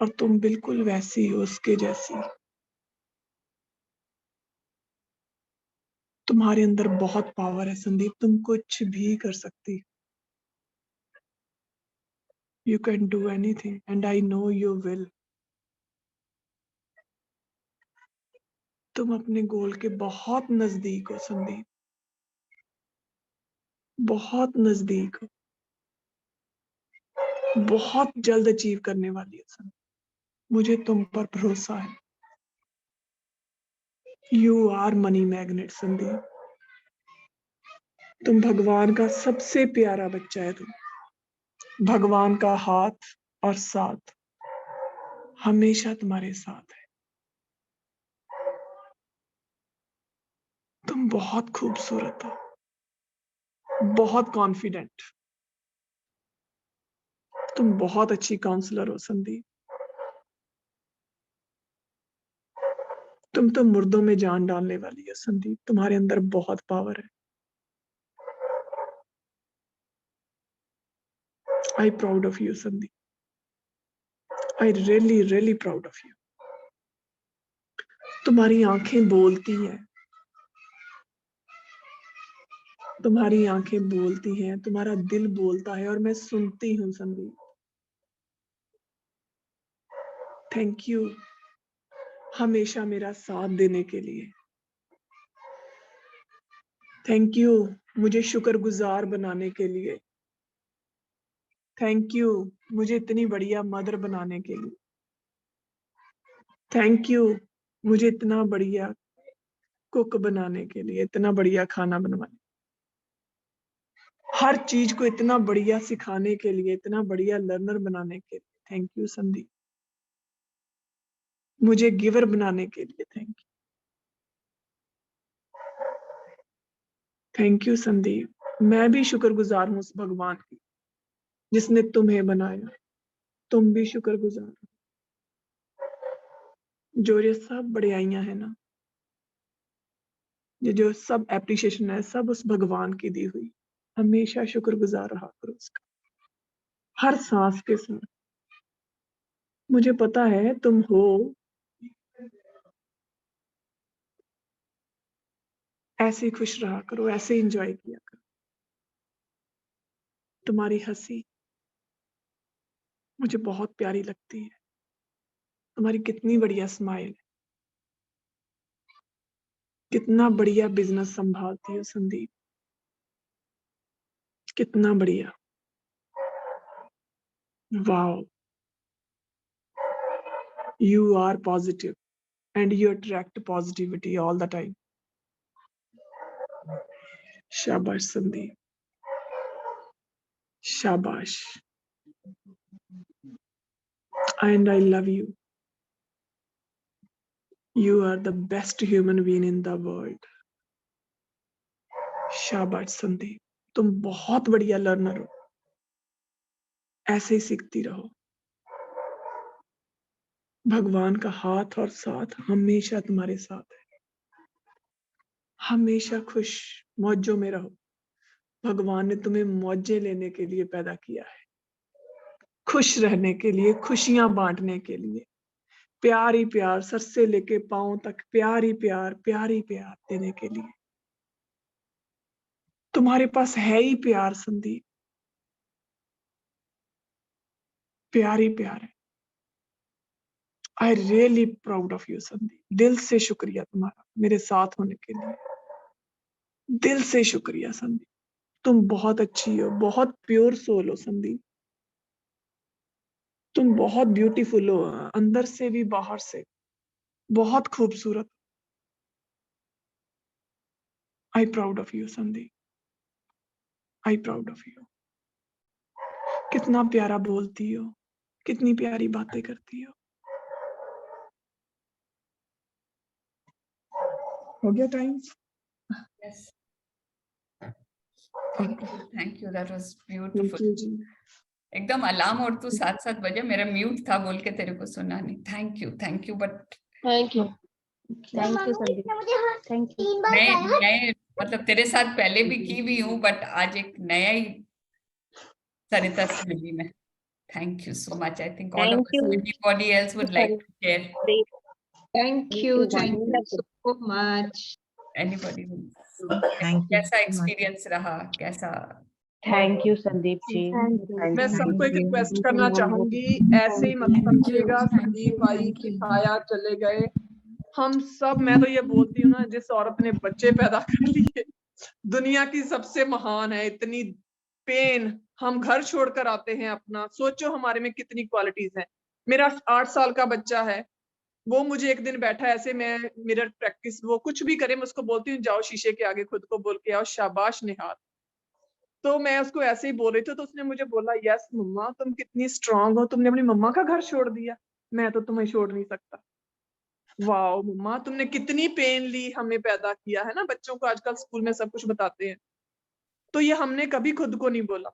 और तुम बिल्कुल वैसी हो, उसके जैसी। तुम्हारे अंदर बहुत पावर है संदीप, तुम कुछ भी कर सकती। You can do anything and I know you will. तुम अपने गोल के बहुत नजदीक हो संदीप, बहुत नजदीक हो, बहुत जल्द अचीव करने वाली हो संदीप। मुझे तुम पर भरोसा है। You are money magnet Sandeep. तुम भगवान का सबसे प्यारा बच्चा है। तुम भगवान का हाथ और साथ हमेशा तुम्हारे साथ है। तुम बहुत खूबसूरत हो, बहुत कॉन्फिडेंट। तुम बहुत अच्छी काउंसलर हो संदीप। तुम तो मुर्दों में जान डालने वाली हो संदीप, तुम्हारे अंदर बहुत पावर है। आई proud of you Sandeep, I really really proud of you. तुम्हारी आंखें बोलती हैं, तुम्हारी आंखें बोलती हैं, तुम्हारा दिल बोलता है और मैं सुनती हूँ संदीप। थैंक यू हमेशा मेरा साथ देने के लिए। थैंक यू मुझे शुक्रगुजार बनाने के लिए। थैंक यू मुझे इतनी बढ़िया मदर बनाने के लिए। थैंक यू मुझे इतना बढ़िया कुक बनाने के लिए, इतना बढ़िया खाना बनवाने, हर चीज को इतना बढ़िया सिखाने के लिए, इतना बढ़िया लर्नर बनाने के लिए। Thank you Sandeep. मुझे गिवर बनाने के लिए thank you. Thank you Sandeep. मैं भी शुक्रगुजार हूँ उस भगवान की जिसने तुम्हें बनाया। तुम भी शुक्रगुजार हो। जो ये सब बढ़ियाइयां है ना, ये जो सब एप्रिशिएशन है, सब उस भगवान की दी हुई। हमेशा शुक्रगुजार रहा करो उसका, हर सांस के साथ। मुझे पता है तुम हो, ऐसे ही खुश रहा करो, ऐसे ही एंजॉय किया करो। तुम्हारी हंसी मुझे बहुत प्यारी लगती है। तुम्हारी कितनी बढ़िया स्माइल है, कितना बढ़िया बिजनेस संभालती हो संदीप, कितना बढ़िया। Wow, you are positive and you attract positivity all the time. Shabash Sandeep. Shabash. And I love you. You are the best human being in the world. शाबाश संदीप, तुम बहुत बढ़िया लर्नर हो, ऐसे ही सीखती रहो। भगवान का हाथ और साथ हमेशा तुम्हारे साथ है। हमेशा खुश मौजों में रहो। भगवान ने तुम्हें मौजे लेने के लिए पैदा किया है, खुश रहने के लिए, खुशियां बांटने के लिए। प्यार ही प्यार, सर से लेके पांव तक प्यार ही प्यार, प्यार ही प्यार देने के लिए। तुम्हारे पास है ही प्यार संदीप, प्यार ही प्यार है। I really proud of you Sandeep. दिल से शुक्रिया तुम्हारा मेरे साथ होने के लिए, दिल से शुक्रिया संदीप। तुम बहुत अच्छी हो, बहुत प्योर सोल हो संदीप। तुम बहुत ब्यूटीफुल हो, अंदर से भी बाहर से बहुत खूबसूरत। आई proud of you Sandeep, I proud of you. कितना प्यारा बोलती हो, कितनी प्यारी बातें करती हो। हो गया time? Yes. Thank you. That was beautiful. एकदम अलार्म और तू 7-7 बजे, मेरा म्यूट था बोल के तेरे को सुना नहीं। Thank you but thank you Sandeep, thank you. मैं मतलब तेरे साथ पहले भी की भी हूँ, बट आज एक नया ही सरिता से मिली मैं। Thank you so much. I think all of us, anybody else would like to share? Thank you so much. Anybody? कैसा एक्सपीरियंस रहा, कैसा? Thank you Sandeep ji. मैं सबको एक रिक्वेस्ट करना चाहूंगी, ऐसे ही मत समझिएगा संदीप भाई की छाया चले गए। हम सब, मैं तो ये बोलती हूँ ना, जिस औरत ने बच्चे पैदा कर लिए दुनिया की सबसे महान है। इतनी पेन हम घर छोड़कर आते हैं अपना, सोचो हमारे में कितनी क्वालिटीज हैं। मेरा 8 साल का बच्चा है, वो मुझे एक दिन बैठा ऐसे, मैं मिरर प्रैक्टिस, वो कुछ भी करे मैं उसको बोलती हूँ जाओ शीशे के आगे खुद को बोल के आओ शाबाश निहार। तो मैं उसको ऐसे ही बोल रही थी, तो उसने मुझे बोला यस मम्मा तुम कितनी स्ट्रांग हो, तुमने अपनी मम्मा का घर छोड़ दिया, मैं तो तुम्हें छोड़ नहीं सकता। वाओ मम्मा तुमने कितनी पेन ली, हमें पैदा किया है ना। बच्चों को आजकल स्कूल में सब कुछ बताते हैं, तो ये हमने कभी खुद को नहीं बोला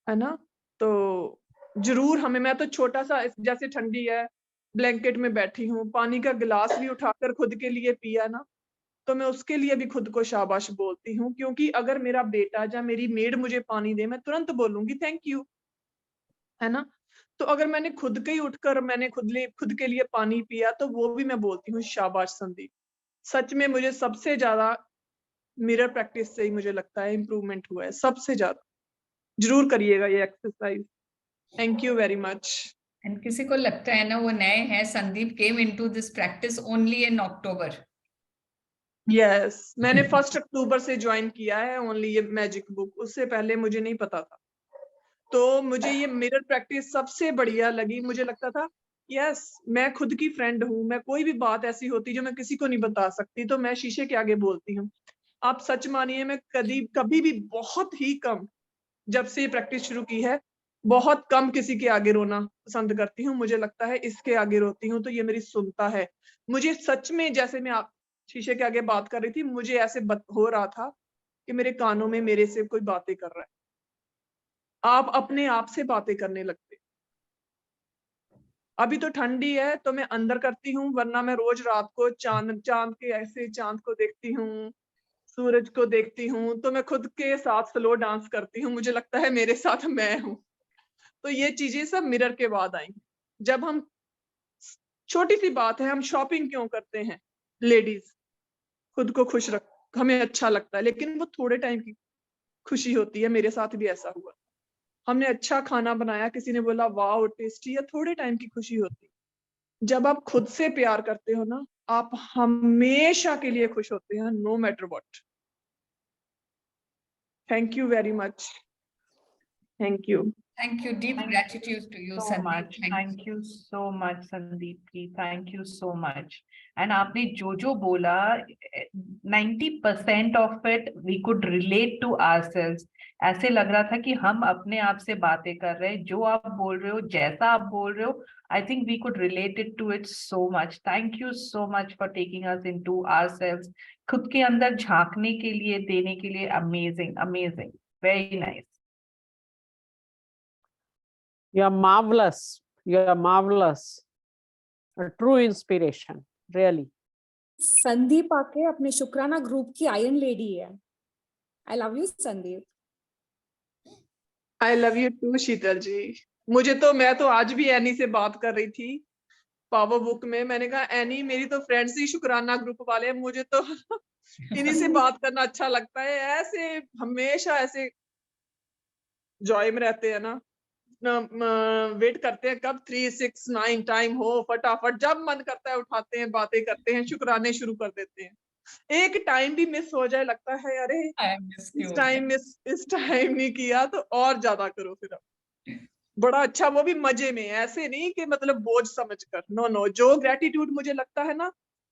है ना। तो जरूर हमें, मैं तो छोटा सा, जैसे ठंडी है ब्लैंकेट में बैठी हूँ, पानी का गिलास भी उठाकर खुद के लिए पिया ना, तो मैं उसके लिए भी खुद को शाबाश बोलती हूँ। क्योंकि अगर मेरा बेटा या मेरी मेड मुझे पानी दे, मैं तुरंत बोलूंगी थैंक यू, है ना। तो अगर मैंने खुद के ही उठकर मैंने खुद के लिए पानी पिया, तो वो भी मैं बोलती हूँ शाबाश संदीप। सच में मुझे सबसे ज्यादा मिरर प्रैक्टिस से ही मुझे लगता है इम्प्रूवमेंट हुआ है सबसे ज्यादा। जरूर करिएगा ये exercise. Thank you very much. And किसी को लगता है ना वो नए हैं, Sandeep came into this practice only in October. Yes, मैंने 1 अक्टूबर से ज्वाइन किया है ओनली ये मैजिक बुक, उससे पहले मुझे नहीं पता था। तो मुझे ये मिरर प्रैक्टिस सबसे बढ़िया लगी। मुझे लगता था यस मैं खुद की फ्रेंड हूँ, मैं कोई भी बात ऐसी होती जो मैं किसी को नहीं बता सकती तो मैं शीशे के आगे बोलती हूँ। आप सच मानिए मैं कभी भी बहुत ही कम, जब से ये प्रैक्टिस शुरू की है बहुत कम किसी के आगे रोना पसंद करती हूँ। मुझे लगता है इसके आगे रोती हूँ तो ये मेरी सुनता है। मुझे सच में, जैसे मैं आप शीशे के आगे बात कर रही थी, मुझे ऐसे हो रहा था कि मेरे कानों में मेरे से कोई बातें कर रहा है। आप अपने आप से बातें करने लगते। अभी तो ठंडी है तो मैं अंदर करती हूँ, वरना मैं रोज रात को चांद के ऐसे चांद को देखती हूँ, सूरज को देखती हूँ, तो मैं खुद के साथ स्लो डांस करती हूँ। मुझे लगता है मेरे साथ मैं हूँ। तो ये चीजें सब मिरर के बाद आएंगी। जब हम, छोटी सी बात है, हम शॉपिंग क्यों करते हैं लेडीज, खुद को खुश रख, हमें अच्छा लगता है, लेकिन वो थोड़े टाइम की खुशी होती है। मेरे साथ भी ऐसा हुआ। हमने अच्छा खाना बनाया, किसी ने बोला वाओ टेस्टी है, थोड़े टाइम की खुशी होती है। जब आप खुद से प्यार करते हो ना, आप हमेशा के लिए खुश होते हैं, no matter what. Thank you very much. Thank you. Thank you. Deep gratitude to you, so Sandeep. much. Thank you so much, Sandeep ji. Thank you so much. And आपने जो बोला 90% of it we could relate to ourselves. ऐसे लग रहा था कि हम अपने आप से बातें कर रहे हैं। जो आप बोल रहे हो, जैसा आप बोल रहे हो, I think we could relate it to it so much. Thank you so much for taking us into ourselves. खुद के अंदर झांकने के लिए, देने के लिए amazing, amazing, very nice. You're marvelous. You're marvelous. A true inspiration, really. Sandeep आके अपने शुक्राना ग्रुप की आयरन लेडी है। I love you Sandeep. I love you too Sheetal ji. मैं तो आज भी एनी से बात कर रही थी पावर बुक में। मैंने कहा एनी मेरी तो फ्रेंड्स ही शुक्राना ग्रुप वाले हैं, मुझे तो इन्हीं से बात करना अच्छा लगता है। ऐसे हमेशा ऐसे जॉय में रहते हैं ना, वेट करते हैं कब 3, 6, 9 टाइम हो, फटाफट जब मन करता है उठाते हैं, बातें करते हैं, शुक्राने शुरू कर देते हैं। एक टाइम भी मिस हो जाए लगता है अरे इस टाइम नहीं किया तो और ज्यादा करो फिर अब। बड़ा अच्छा, वो भी मजे में, ऐसे नहीं कि मतलब बोझ समझकर। नो, जो ग्रेटिट्यूड मुझे लगता है ना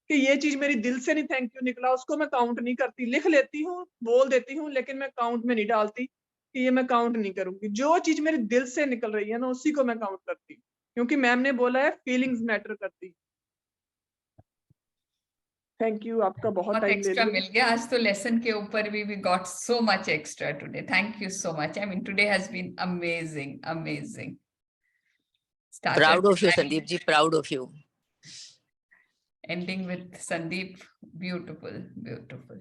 कि ये चीज मेरी दिल से नहीं थैंक यू निकला, उसको मैं काउंट नहीं करती। लिख लेती हूँ, बोल देती हूँ, लेकिन मैं काउंट में नहीं डालती कि ये मैं काउंट नहीं करूंगी। जो चीज मेरे दिल से निकल रही है ना, उसी को मैं काउंट करती हूँ, क्योंकि मैम ने बोला है फीलिंग्स मैटर करती। थैंक यू, आपका बहुत टाइम ले एक्स्ट्रा लिया। मिल गया आज तो लेसन के ऊपर भी। We got so much extra today. Thank you so much. I mean today has been amazing, amazing. Proud of you, Sandeep ji. Proud of you. Ending with Sandeep, beautiful, beautiful.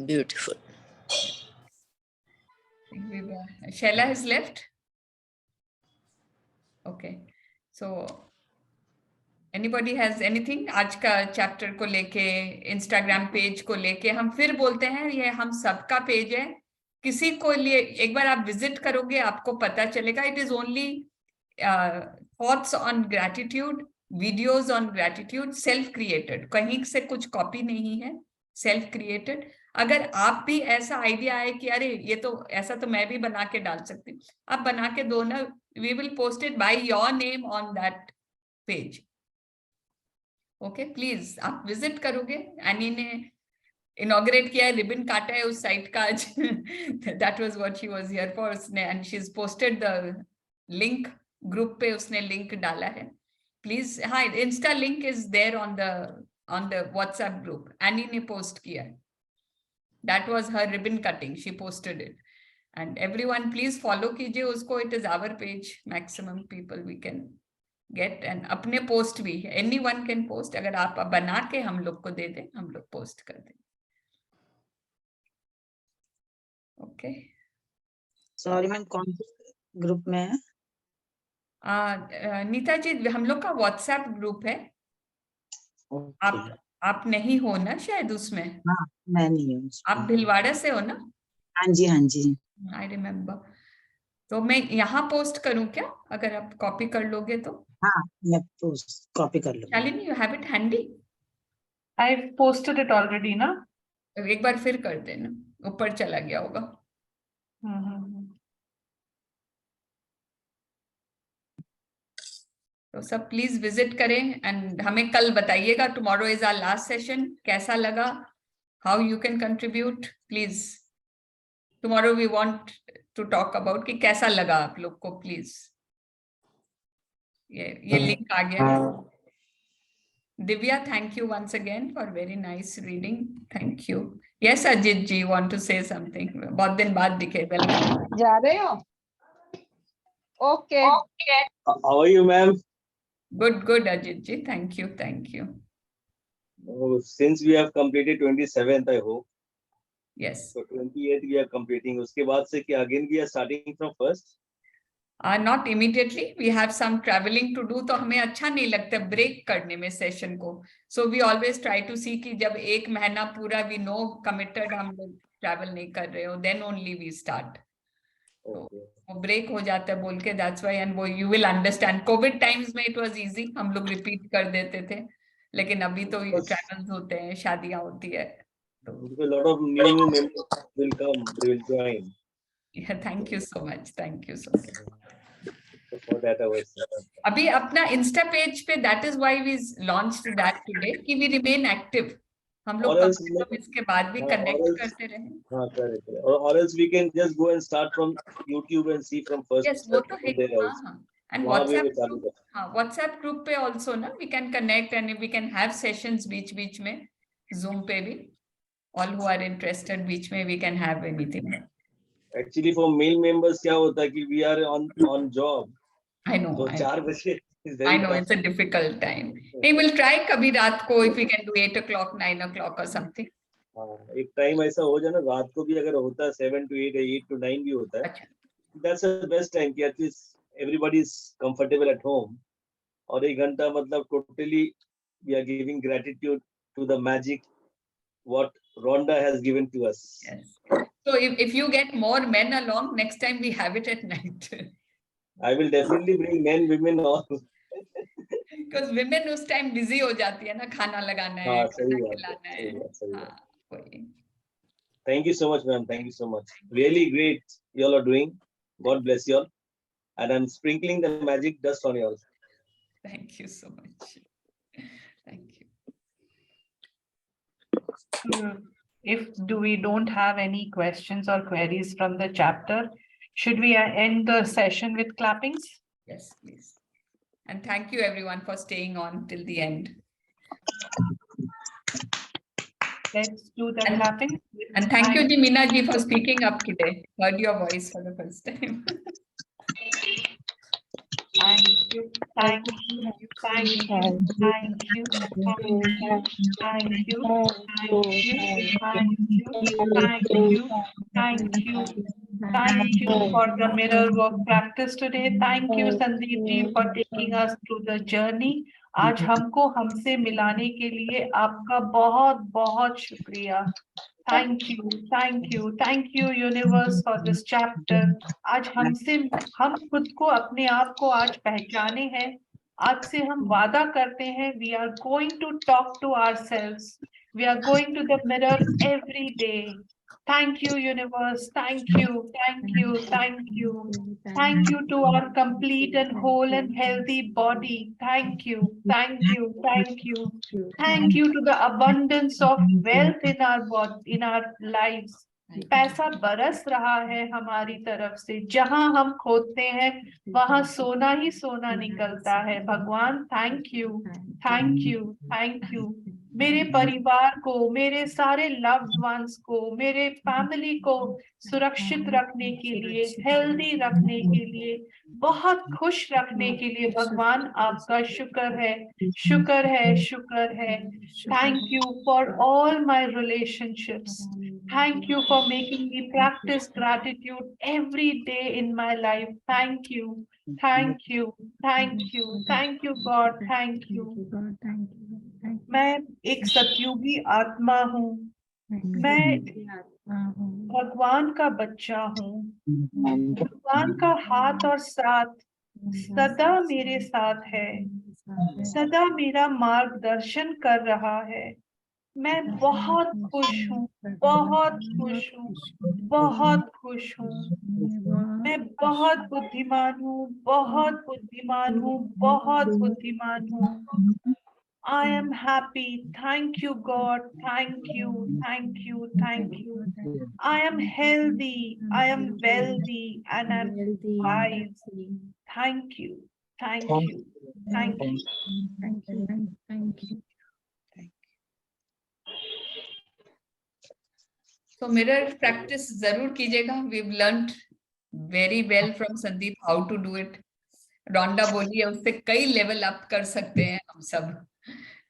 Beautiful. Shaila has left. Okay, so anybody has anything आज का chapter को लेके, Instagram page को लेके? हम फिर बोलते हैं ये हम सबका पेज है, किसी को लिए एक बार आप विजिट करोगे आपको पता चलेगा। It is only thoughts on gratitude, videos on gratitude, self created, कहीं से कुछ कॉपी नहीं है, सेल्फ क्रिएटेड। अगर आप भी ऐसा आइडिया है कि अरे ये तो ऐसा तो मैं भी बना के डाल सकती हूँ, आप बना के दो ना, we will post it by your name on that page. Okay, please आप विजिट करोगे। एनी ने इनॉग्रेट किया है, रिबन काटा है उस साइट का आज। That was what she was here for. उसने and she is posted the link, group पे उसने लिंक डाला है। प्लीज, हाँ, insta link is there on the WhatsApp group. Annie ने पोस्ट किया है, that was her ribbon cutting, she posted it. And everyone please follow कीजिए उसको। It is our page, maximum people we can get. And अपने post भी anyone can post, अगर आप बना के हम लोग को दे दें, हम लोग पोस्ट कर दें। ओके, सॉरी मैम, कौन से ग्रुप में है? नीता जी, हम लोग का व्हाट्सएप ग्रुप है। आप आप नहीं हो ना शायद उसमें? हाँ, मैं नहीं हूँ उसमें। आप भीलवाड़ा से हो ना? हाँ जी, हाँ जी। I remember. तो मैं यहाँ पोस्ट करूँ क्या, अगर आप कॉपी कर लोगे तो? हाँ, मैं कॉपी कर लूंगी। Shalini, you have it handy? I posted it already ना। एक बार फिर कर देना, ऊपर चला गया होगा। तो सब प्लीज विजिट करें एंड हमें कल बताइएगा। Tomorrow is our last session, कैसा लगा, how you can contribute please. Tomorrow we want to talk about कि कैसा लगा आप लोग को, प्लीज। ये लिंक आ गया। Divya, thank you once again for very nice reading. Thank you. Yes, Ajit ji, want to say something? बहुत दिन बाद दिखे, welcome. जा रहे हो? Okay. How are you, ma'am? Good, Ajit ji. Thank you, thank you. Oh, since we have completed 27th, I hope. Yes. So 28th we are completing. उसके बाद से क्या again we are starting from first? Not immediately. We have some traveling to do. तो हमें अच्छा नहीं लगता break करने में सेशन को. So we always try to see कि जब एक महीना पूरा we know committed हम लोग ट्रैवल नहीं कर रहे हो, then only we start. वो ब्रेक हो जाता है बोल के, that's why, and वो you will understand. COVID times में it was easy, हम लोग रिपीट कर देते थे, लेकिन अभी तो ट्रैवल्स होते हैं, शादियां होती है. Because a lot of new members will come, they will join. Yeah, thank you so much. Thank you so much. So for that I was. अभी अपना इंस्टा पेज पे that is why we launched that today कि we remain active. हम लोग कम से कम इसके बाद भी कनेक्ट करते रहे. हाँ, correct. Or else we can just go and start from YouTube and see from first. Yes, वो तो है. हाँ. And वहाँ भी WhatsApp वो चालू group, हाँ, WhatsApp group पे also ना we can connect and we can have sessions बीच में, Zoom पे भी. All who are interested बीच में we can have anything. Actually for male members क्या होता है कि we are on job. I know. तो 4 बजे. I know it's a difficult time. We will try कभी रात को if we can do 8 o'clock, 9 o'clock or something. हाँ, एक टाइम ऐसा हो जाए ना, रात को भी अगर होता है 7 to 8 या 8 to 9 भी होता है. That's the best time कि at least everybody is comfortable at home. और एक घंटा मतलब totally we are giving gratitude to the magic what Rhonda has given to us. Yes. So if you get more men along, next time we have it at night. I will definitely bring men, women all. Because women उस time busy हो जाती है ना, खाना लगाना है, खाना खिलाना है. हाँ, वही. Thank you so much, ma'am. Thank you so much. Really great you all are doing. God bless you all. And I'm sprinkling the magic dust on you all. Thank you so much. Thank you. If we don't have any questions or queries from the chapter, should we end the session with clappings? Yes, please. And thank you everyone for staying on till the end. Let's do the clapping. And thank you, Jimina ji, for speaking up today. Heard your voice for the first time. Thank you, thank you, thank you, thank you, thank you, thank you, thank you, thank you, thank you for the mirror work practice today. Thank you, Sandeep ji, for taking us through the journey. आज हमको हमसे मिलाने के लिए आपका बहुत बहुत शुक्रिया. Thank you universe for this chapter. आज हम खुद को अपने आप को आज पहचाने हैं. आज से हम वादा करते हैं we are going to talk to ourselves. We are going to the mirror every day. Thank you universe. Thank you. Thank you to our complete and whole and healthy body. Thank you. Thank you to the abundance of wealth in our body, in our lives. पैसा बरस रहा है हमारी तरफ से. जहां हम खोदते हैं वहां सोना ही सोना निकलता है. भगवान थैंक यू. मेरे परिवार को, मेरे सारे लव्ड वंस को, मेरे फैमिली को सुरक्षित रखने के लिए, हेल्दी रखने के लिए, बहुत खुश रखने के लिए भगवान आपका शुक्र है. Thank you for all my relationships. Thank you for making me practice gratitude every day in my life. Thank you God. Thank you. मैं एक सतयुगी आत्मा हूँ, मैं भगवान का बच्चा हूँ, भगवान का हाथ और साथ सदा मेरे साथ है, सदा मेरा मार्गदर्शन कर रहा है। मैं बहुत खुश हूँ, बहुत खुश हूँ, बहुत खुश हूँ। मैं बहुत बुद्धिमान हूँ, बहुत बुद्धिमान हूँ, बहुत बुद्धिमान हूँ। I am happy. Thank you, God. Thank you, thank you, thank you. I am healthy. I am wealthy, and I'm wise. Thank you, thank you, thank you. Thank you. So mirror practice जरूर कीजिएगा. We've learned very well from Sandeep how to do it. रोंडा बोली है उससे कई level up कर सकते हैं हम सब.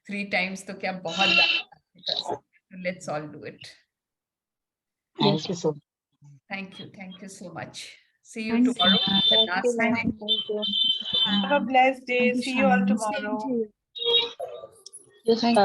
3 times तो क्या बहुत ज्यादा कर सकते हैं. Let's all do it. Thank you so much. Thank you so much. See you Thank you. tomorrow. The Thank last you, ma'am. time. Thank you. Have a blessed day. See you all tomorrow. Yes,